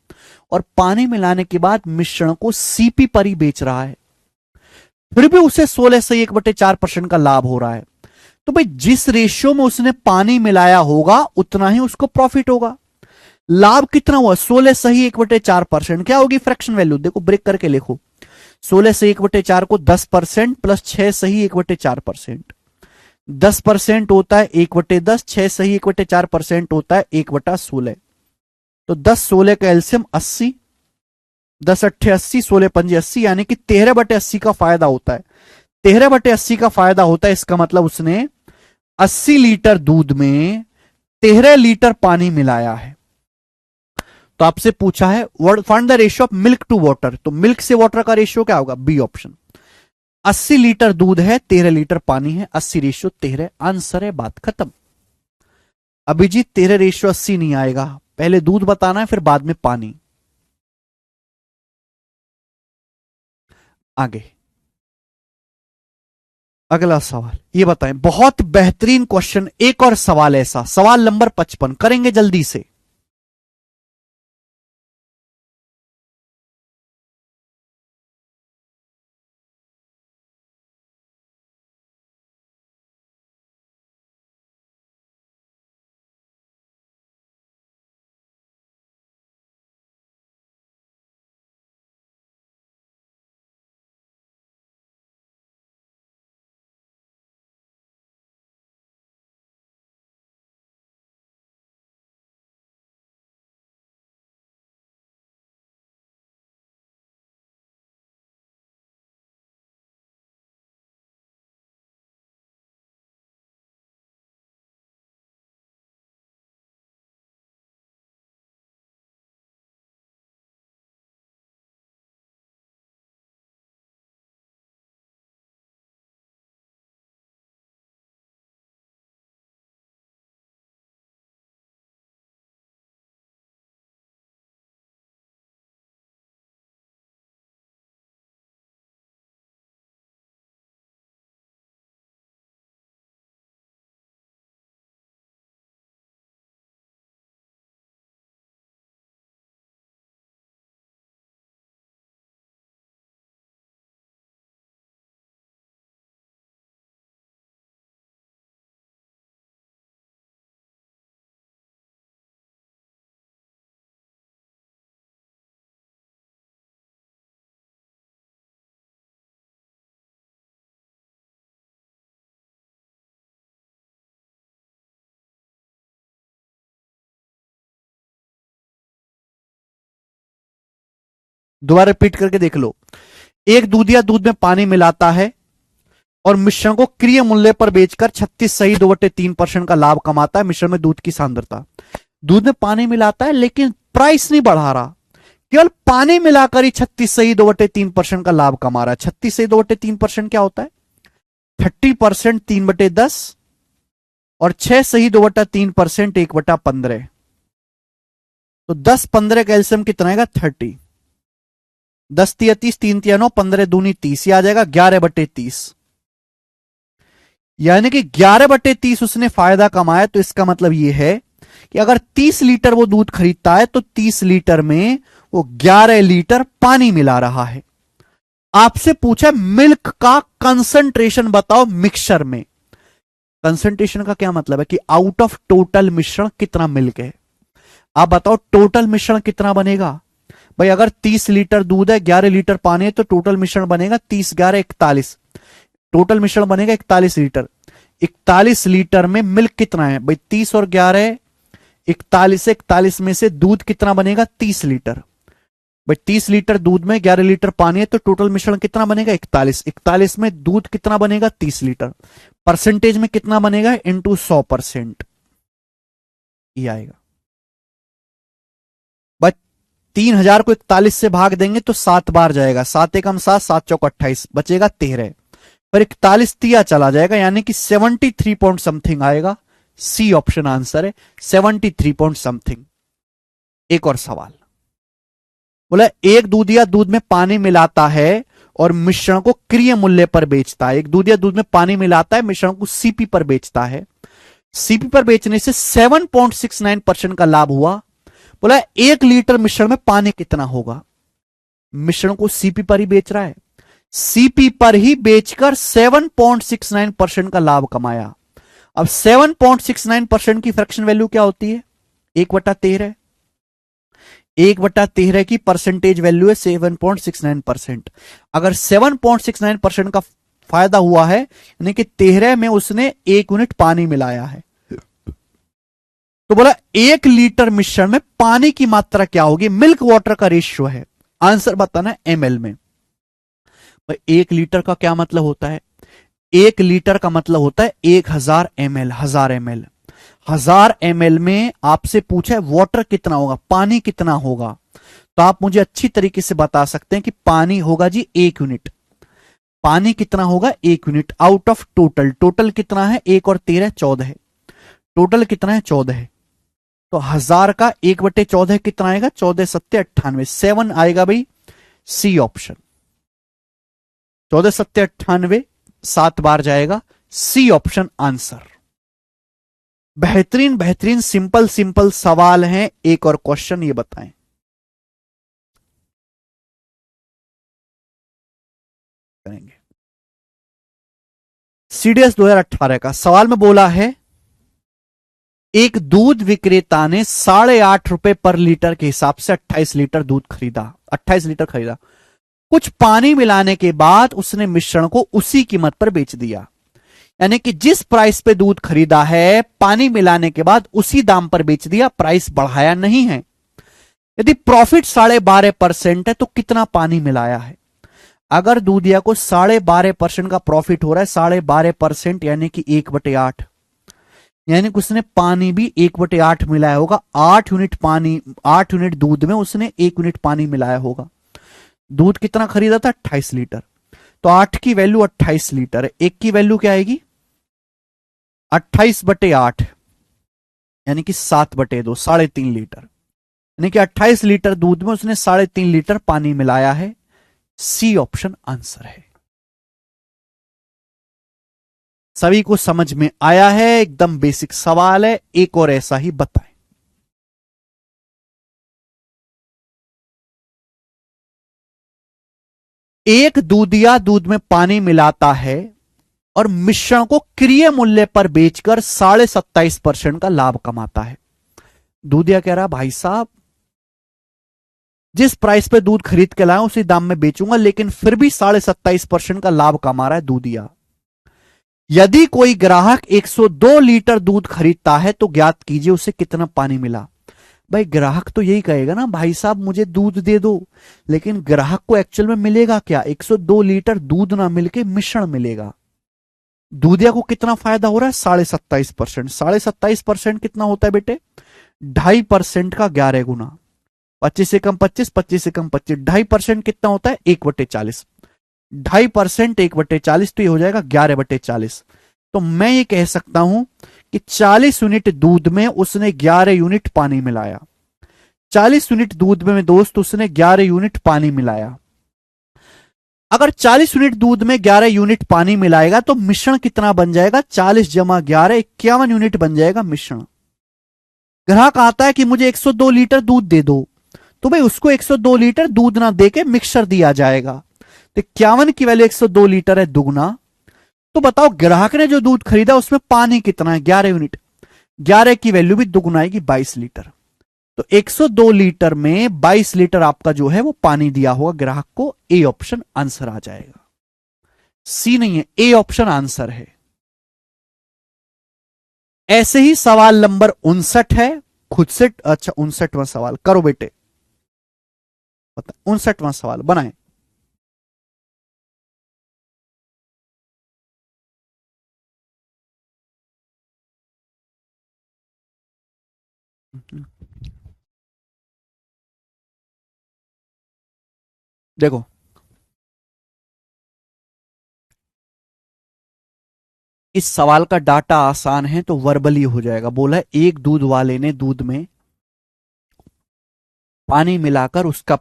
Speaker 1: और पानी मिलाने के बाद मिश्रण को सीपी पर ही बेच रहा है, फिर भी उसे 16 का लाभ हो रहा है। तो भाई जिस रेशियो में उसने पानी मिलाया होगा उतना ही उसको प्रॉफिट होगा। लाभ कितना हुआ? 16 क्या होगी फ्रैक्शन वैल्यू? देखो ब्रेक करके लिखो। 16 को 10% प्लस 6 10% होता है 1/10, 6 होता है 1/16। तो 10-16 का एलसीएम 80, 10 80, 16 80, यानी कि 13/80 का फायदा होता है। 13/80 का फायदा होता है, इसका मतलब उसने 80 लीटर दूध में 13 लीटर पानी मिलाया है। तो आपसे पूछा है find the ratio of milk to water, तो मिल्क से वाटर का रेशियो क्या होगा? B option. 80 लीटर दूध है 13 लीटर पानी है, 80:13 आंसर है, बात खत्म। अभिजीत 13:80 नहीं आएगा, पहले दूध बताना है फिर बाद में पानी। आगे अगला सवाल, ये बताएं, बहुत बेहतरीन क्वेश्चन। एक और सवाल ऐसा, सवाल नंबर 55 करेंगे जल्दी से। दोबारा रिपीट करके देख लो। एक दूधिया दूध में पानी मिलाता है और मिश्रण को क्रिय मूल्य पर बेचकर 36 का लाभ कमाता है। मिश्रण में दूध की सांद्रता, दूध में पानी मिलाता है लेकिन प्राइस नहीं बढ़ा रहा, केवल पानी मिलाकर ही 36 का लाभ कमा रहा है। 36 क्या होता है? 30% 3/10 और 6 1/15। तो 10-15 का एलसीएम कितना आएगा? 30। 10 × 30 3 × 9 15 दूनी 30, आ जाएगा 11/30। यानी कि 11/30 उसने फायदा कमाया। तो इसका मतलब यह है कि अगर 30 लीटर वो दूध खरीदता है तो 30 लीटर में वो 11 लीटर पानी मिला रहा है। आपसे पूछा मिल्क का कंसंट्रेशन बताओ मिक्सचर में। कंसंट्रेशन का क्या मतलब है कि आउट ऑफ टोटल मिश्रण कितना मिल्क है। आप बताओ टोटल मिश्रण कितना बनेगा। भाई अगर 30 लीटर दूध है, 11 लीटर पानी है, तो टोटल मिश्रण बनेगा 30 11 41। टोटल मिश्रण बनेगा 41 लीटर। 41 लीटर में मिल्क कितना है भाई, 30 और 11 41। 41 में से दूध कितना बनेगा, 30 लीटर। भाई 30 लीटर दूध में 11 लीटर पानी है, तो टोटल मिश्रण कितना बनेगा, 41। 41 में दूध कितना बनेगा, 30 लीटर। परसेंटेज में कितना बनेगा, इंटू 100%। ये आएगा। बस 3000 को 41 से भाग देंगे तो 7 बार जाएगा। 7 एकम 7, 7 चौक 28, बचेगा 13। पर 41 तिया चला जाएगा, यानी कि 73 पॉइंट समथिंग आएगा। सी ऑप्शन आंसर है, 73 पॉइंट समथिंग। एक और सवाल बोला, एक दूधिया दूध में पानी मिलाता है और मिश्रण को क्रिय मूल्य पर बेचता है। एक दूधिया दूध में पानी मिलाता है, मिश्रण को सीपी पर बेचता है। सीपी पर बेचने से 7.69% का लाभ हुआ। बोला 1 लीटर मिश्रण में पानी कितना होगा। मिश्रण को सीपी पर ही बेच रहा है, सीपी पर ही बेचकर 7.69% का लाभ कमाया। अब 7.69% की फ्रैक्शन वैल्यू क्या होती है, 1/13। 1/13 की परसेंटेज वैल्यू है 7.69%। अगर 7.69% का फायदा हुआ है, यानी कि 13 में उसने 1 यूनिट पानी मिलाया है। तो बोला 1 लीटर मिश्रण में पानी की मात्रा क्या होगी, मिल्क वाटर का रेशियो है, आंसर बताना ml में। 1 लीटर का क्या मतलब होता है, 1 लीटर का मतलब होता है 1000 ml। 1000 ml में आपसे पूछा है वाटर कितना होगा, पानी कितना होगा। तो आप मुझे अच्छी तरीके से बता सकते हैं कि पानी होगा जी 1 यूनिट। पानी कितना होगा, 1 unit out of total. Total कितना है, 1 और 13 14 है। टोटल कितना है, 14 है। तो 1000 का 1/14 कितना आएगा, 14 7 98, 7 आएगा भाई, सी ऑप्शन। 14 7 98, 7 बार जाएगा, सी ऑप्शन आंसर। बेहतरीन बेहतरीन सिंपल सिंपल सवाल हैं। एक और क्वेश्चन ये बताएं, करेंगे सीडीएस 2018 का सवाल में बोला है, एक दूध विक्रेता ने 8.5 रुपए पर लीटर के हिसाब से 28 लीटर दूध खरीदा। 28 लीटर खरीदा। कुछ पानी मिलाने के बाद उसने मिश्रण को उसी कीमत पर बेच दिया। यानी कि जिस प्राइस पे दूध खरीदा है, पानी मिलाने के बाद उसी दाम पर बेच दिया, प्राइस बढ़ाया नहीं है। यदि प्रॉफिट 12.5% है तो कितना पानी मिलाया है। अगर दूधिया को 12.5% का प्रॉफिट हो रहा है, 12.5% यानी कि 1/8, यानी कि उसने पानी भी 1/8 मिलाया होगा। 8 यूनिट पानी, 8 यूनिट दूध में उसने 1 यूनिट पानी मिलाया होगा। दूध कितना खरीदा था, 28 लीटर। तो 8 की वैल्यू 28 लीटर है, 1 की वैल्यू क्या आएगी, 28/8 यानी कि 7/2, 3.5 लीटर। यानी कि 28 लीटर दूध में उसने 3.5 लीटर पानी मिलाया है। सी ऑप्शन आंसर है। सभी को समझ में आया है, एकदम बेसिक सवाल है। एक और ऐसा ही बताएं। एक दूधिया दूध में पानी मिलाता है और मिश्रण को क्रिय मूल्य पर बेचकर 27.5% का लाभ कमाता है। दूधिया कह रहा, भाई साहब जिस प्राइस पे दूध खरीद के लाया उसी दाम में बेचूंगा, लेकिन फिर भी 27.5% का लाभ कमा रहा है दूधिया। यदि कोई ग्राहक 102 लीटर दूध खरीदता है तो ज्ञात कीजिए उसे कितना पानी मिला। भाई ग्राहक तो यही कहेगा ना, भाई साहब मुझे दूध दे दो, लेकिन ग्राहक को एक्चुअल में मिलेगा क्या, 102 लीटर दूध ना मिलके मिश्रण मिलेगा। दूधिया को कितना फायदा हो रहा है, 27.5%। 27.5% कितना होता है बेटे, 2.5% का 11 गुना। 25 से कम 25, 25 से कम 25, 2.5% कितना होता है, 1/40। 2.5% 1/40, तो ये हो जाएगा 11/40। तो मैं ये कह सकता हूं कि 40 यूनिट दूध में उसने 11 यूनिट पानी मिलाया। 40 यूनिट दूध में दोस्त उसने 11 यूनिट पानी मिलाया। अगर 40 यूनिट दूध में 11 यूनिट पानी मिलाएगा तो मिश्रण कितना बन जाएगा? 40 जमा 11 51 यूनिट बन जाएगा मिश्रण। ग्राहक आता है कि मुझे 102 लीटर दूध दे दो, तो भाई उसको 102 लीटर दूध ना देके मिक्सर दिया जाएगा। तो 51 की वैल्यू 102 लीटर है, दुगना। तो बताओ ग्राहक ने जो दूध खरीदा उसमें पानी कितना है? 11 यूनिट। 11 की वैल्यू भी दुगना आएगी, 22 लीटर। तो 102 लीटर में 22 लीटर आपका जो है वो पानी दिया होगा ग्राहक को। ए ऑप्शन आंसर आ जाएगा, सी नहीं है, ए ऑप्शन आंसर है। ऐसे ही सवाल नंबर 59 है, खुद से। अच्छा 59वां सवाल करो बेटे, 59वां सवाल बनाए। देखो इस सवाल का डाटा आसान है तो वर्बली हो जाएगा। बोला है एक दूध वाले ने दूध में पानी मिलाकर उसका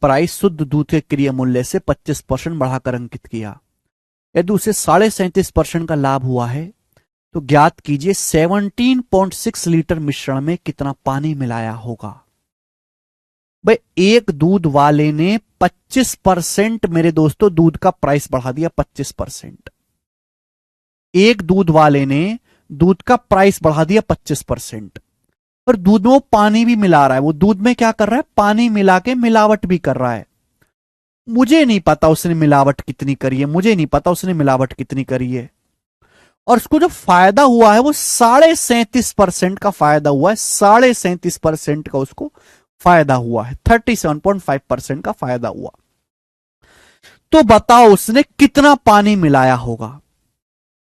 Speaker 1: प्राइस शुद्ध दूध के क्रिया मूल्य से 25% बढ़ाकर अंकित किया। यदि उसे 37.5% का लाभ हुआ है तो ज्ञात कीजिए 17.6 लीटर मिश्रण में कितना पानी मिलाया होगा। भाई एक दूध वाले ने 25% मेरे दोस्तों दूध का प्राइस बढ़ा दिया, 25%। एक दूध वाले ने दूध का प्राइस बढ़ा दिया 25%, और दूध में वो पानी भी मिला रहा है। वो दूध में क्या कर रहा है? पानी मिला के मिलावट भी कर रहा है। मुझे नहीं पता उसने मिलावट कितनी करी है, मुझे नहीं पता उसने मिलावट कितनी करी है। और उसको जो फायदा हुआ है वो 37.5% का फायदा हुआ है, 37.5% का उसको फायदा हुआ है, 37.5% का फायदा हुआ। तो बताओ उसने कितना पानी मिलाया होगा?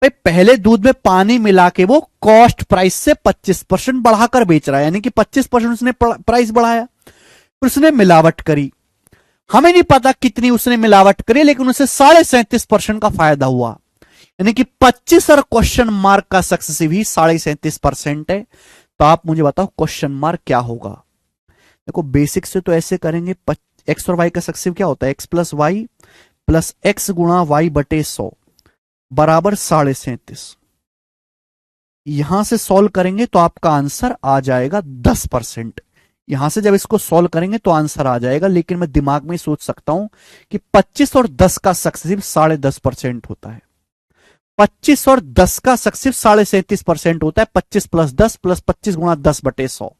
Speaker 1: भाई पहले दूध में पानी मिला के वो कॉस्ट प्राइस से 25% बढ़ाकर बेच रहा है, यानी कि 25% उसने प्राइस बढ़ाया, फिर उसने मिलावट करी। हमें नहीं पता कितनी उसने मिलावट करी, लेकिन उसे 37.5% का फायदा हुआ, यानी कि 25 और क्वेश्चन मार्क का सक्सेसिव ही 37.5% है। तो आप मुझे बताओ क्वेश्चन मार्क क्या होगा? देखो बेसिक से तो ऐसे करेंगे, एक्स और वाई का सक्सेसिव क्या होता है? X plus y plus x गुणा वाई बटे 100 बराबर 37.5। यहां से सॉल्व करेंगे तो आपका आंसर आ जाएगा 10%। यहां से जब इसको सॉल्व करेंगे तो आंसर आ जाएगा, लेकिन मैं दिमाग में सोच सकता हूं कि 25 और 10 का सक्सेसिव 10.5% होता है। 25 और 10 का सक्सेसिव 37.5% होता है। 25 प्लस 10 प्लस 25 गुणा 10 बटे 100,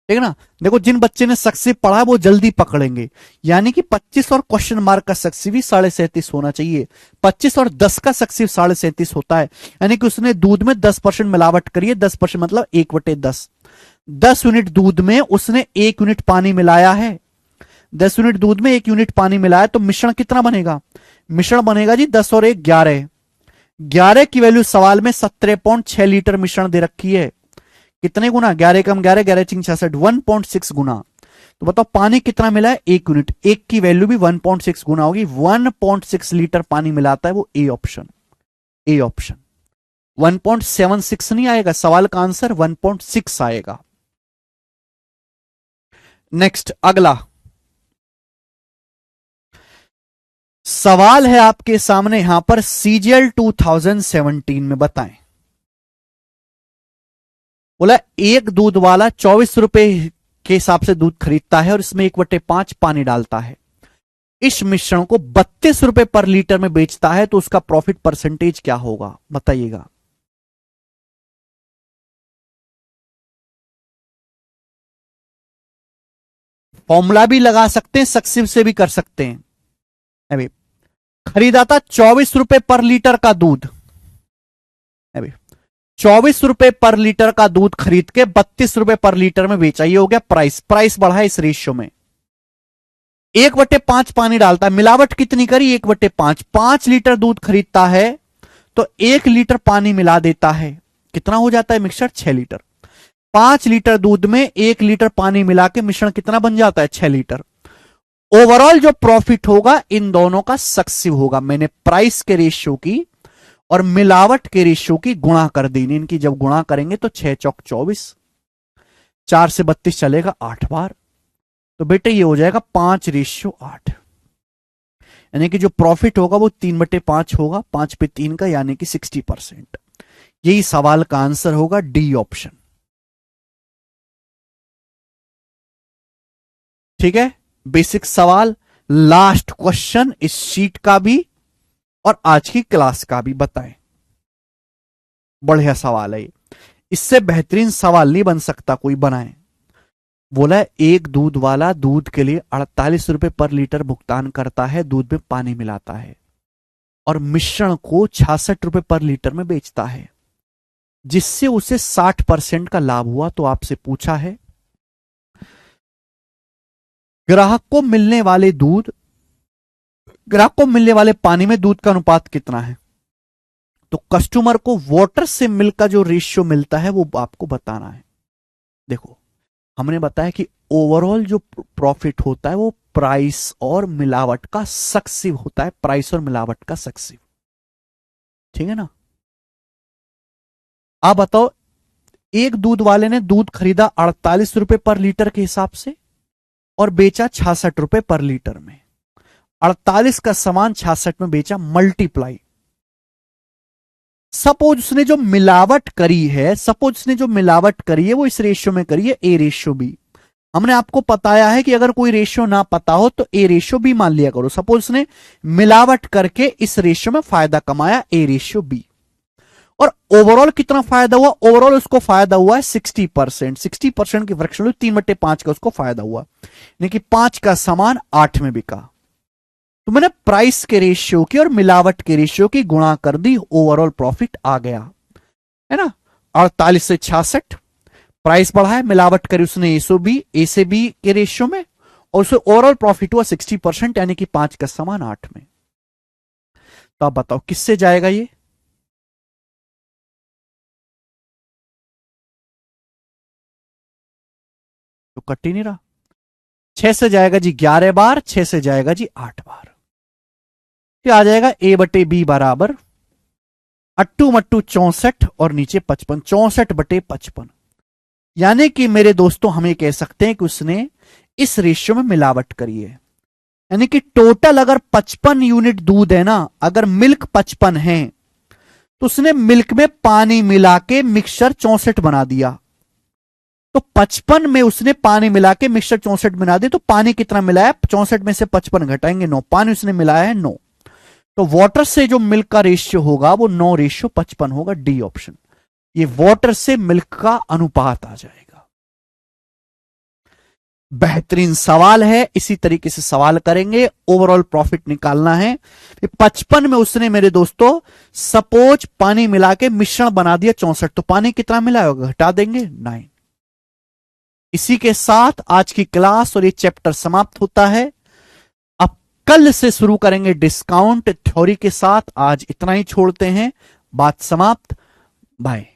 Speaker 1: ठीक है ना? देखो जिन बच्चे ने सक्सेसिव पढ़ा है वो जल्दी पकड़ेंगे, यानी कि 25 और क्वेश्चन मार्क का सक्सेसिव ही 37.5 होना चाहिए। 25 और 10 का सक्सेसिव 37.5 होता है, यानी कि उसने दूध में 10% मिलावट करी है। 10% मतलब 1/10। 10 यूनिट दूध में उसने 1 यूनिट पानी मिलाया है। 10 यूनिट दूध में 1 यूनिट पानी मिलाया, तो मिश्रण कितना बनेगा? मिश्रण बनेगा जी 10 और 1 11। 11 की वैल्यू सवाल में 17.6 लीटर मिश्रण दे रखी है। कितने गुना? 11 कम 11, 11 चिंग 66, 1.6 गुना। तो बताओ पानी कितना मिला है? 1 यूनिट। 1 की वैल्यू भी 1.6 गुना होगी, 1.6 लीटर पानी मिलाता है वो। A option, A option. 1.76 नहीं आएगा, सवाल का आंसर 1.6 आएगा। नेक्स्ट अगला सवाल है आपके सामने यहां पर, सीजीएल 2017 में बताएं। बोला एक दूध वाला 24 रुपए के हिसाब से दूध खरीदता है और इसमें 1/5 पानी डालता है। इस मिश्रण को 32 रुपए पर लीटर में बेचता है, तो उसका प्रॉफिट परसेंटेज क्या होगा? बताइएगा। फॉर्मूला भी लगा सकते हैं, सक्सेसिव से भी कर सकते हैं। अभी खरीदा था 24 रुपए पर लीटर का दूध, अभी 24 रुपए पर लीटर का दूध खरीद के 32 रुपए पर लीटर में बेचा। ये हो गया प्राइस, प्राइस बढ़ा है इस रेशियो में। 1/5 पानी डालता है, मिलावट कितनी करी? 1/5। 5 लीटर दूध खरीदता है तो 1 लीटर पानी मिला देता है। कितना हो जाता है मिक्सचर? 6 लीटर। 5 लीटर दूध में 1 लीटर पानी मिला के मिश्रण कितना बन जाता है? 6 लीटर। ओवरऑल जो प्रॉफिट होगा इन दोनों का सक्सेसिव होगा। मैंने प्राइस के रेशियो की और मिलावट के रेशियो की गुणा कर दी। इनकी जब गुणा करेंगे तो 6 चौक 24, 4 से 32 चलेगा 8 बार, तो बेटे ये हो जाएगा 5/8। यानी कि जो प्रॉफिट होगा वो 3/5 होगा, 5/3 का, यानी कि 60%। यही सवाल का आंसर होगा, डी ऑप्शन। ठीक है, बेसिक सवाल, लास्ट क्वेश्चन इस शीट का भी और आज की क्लास का भी। बताएं, बढ़िया सवाल है, इससे बेहतरीन सवाल नहीं बन सकता कोई। बनाए, बोला है एक दूध वाला दूध के लिए 48 रुपए पर लीटर भुगतान करता है, दूध में पानी मिलाता है और मिश्रण को 66 रुपए पर लीटर में बेचता है, जिससे उसे 60% का लाभ हुआ। तो आपसे पूछा है, ग्राहक को मिलने वाले पानी में दूध का अनुपात कितना है? तो कस्टमर को वाटर से मिल्क का जो रेशियो मिलता है वो आपको बताना है। देखो, हमने बताया कि ओवरऑल जो प्रॉफिट होता है वो प्राइस और मिलावट का सक्सिव होता है, प्राइस और मिलावट का सक्सिव। ठीक है ना? आप बताओ, एक दूध वाले ने दूध खरीदा 48 रुपए पर लीटर के हिसाब से और बेचा 66 रुपए पर लीटर में। 48 का सामान 66 में बेचा, मल्टीप्लाई। सपोज उसने जो मिलावट करी है वो इस रेशियो में करी है, ए रेशियो बी। हमने आपको बताया है कि अगर कोई रेशियो ना पता हो तो ए रेशियो बी मान लिया करो। सपोज उसने मिलावट करके इस रेशियो में फायदा कमाया, ए रेशियो बी। और ओवरऑल कितना फायदा हुआ? ओवरऑल उसको फायदा हुआ है 60%। 60% की फ्रैक्शन 3/5 का उसको फायदा हुआ, यानी कि 5 का सामान 8 में बिका। तो मैंने प्राइस के रेशियो की और मिलावट के रेशियो की गुणा कर दी, ओवरऑल प्रॉफिट आ गया, है ना? 48 से 66, प्राइस बढ़ा है, मिलावट करी उसने ए से बी के रेशियो में, और उसे ओवरऑल प्रॉफिट हुआ 60%, यानी कि 5 का सामान 8 में। तो आप बताओ किससे जाएगा ये? तो कट ही नहीं रहा। 6 से जाएगा जी 11 बार, 6 से जाएगा जी 8 बार। तो आ जाएगा A/B बराबर अट्टू मट्टू 64 और नीचे 55, 64/55। यानी कि मेरे दोस्तों हम ये कह सकते हैं कि उसने इस रेशियो में मिलावट करी है। यानी कि टोटल अगर 55 यूनिट दूध है ना, अगर मिल्क 55 है तो उसने मिल्क में पानी मिला के मिक्सचर 64 बना दिया। तो 55 में उसने पानी मिला के मिक्सचर 64 बना दिया। तो पानी कितना मिलाया? 64 में से 55 घटाएंगे 9, पानी उसने मिलाया है 9। तो वाटर से जो मिल्क का रेशियो होगा वो 9:55 होगा, डी ऑप्शन। ये वाटर से मिल्क का अनुपात आ जाएगा। बेहतरीन सवाल है, इसी तरीके से सवाल करेंगे, ओवरऑल प्रॉफिट निकालना है। 55 में उसने मेरे दोस्तों सपोज पानी मिला के मिश्रण बना दिया 64, तो पानी कितना मिला होगा? घटा देंगे 9। इसी के साथ आज की क्लास और ये चैप्टर समाप्त होता है। अब कल से शुरू करेंगे डिस्काउंट थ्योरी के साथ। आज इतना ही छोड़ते हैं, बात समाप्त, बाय।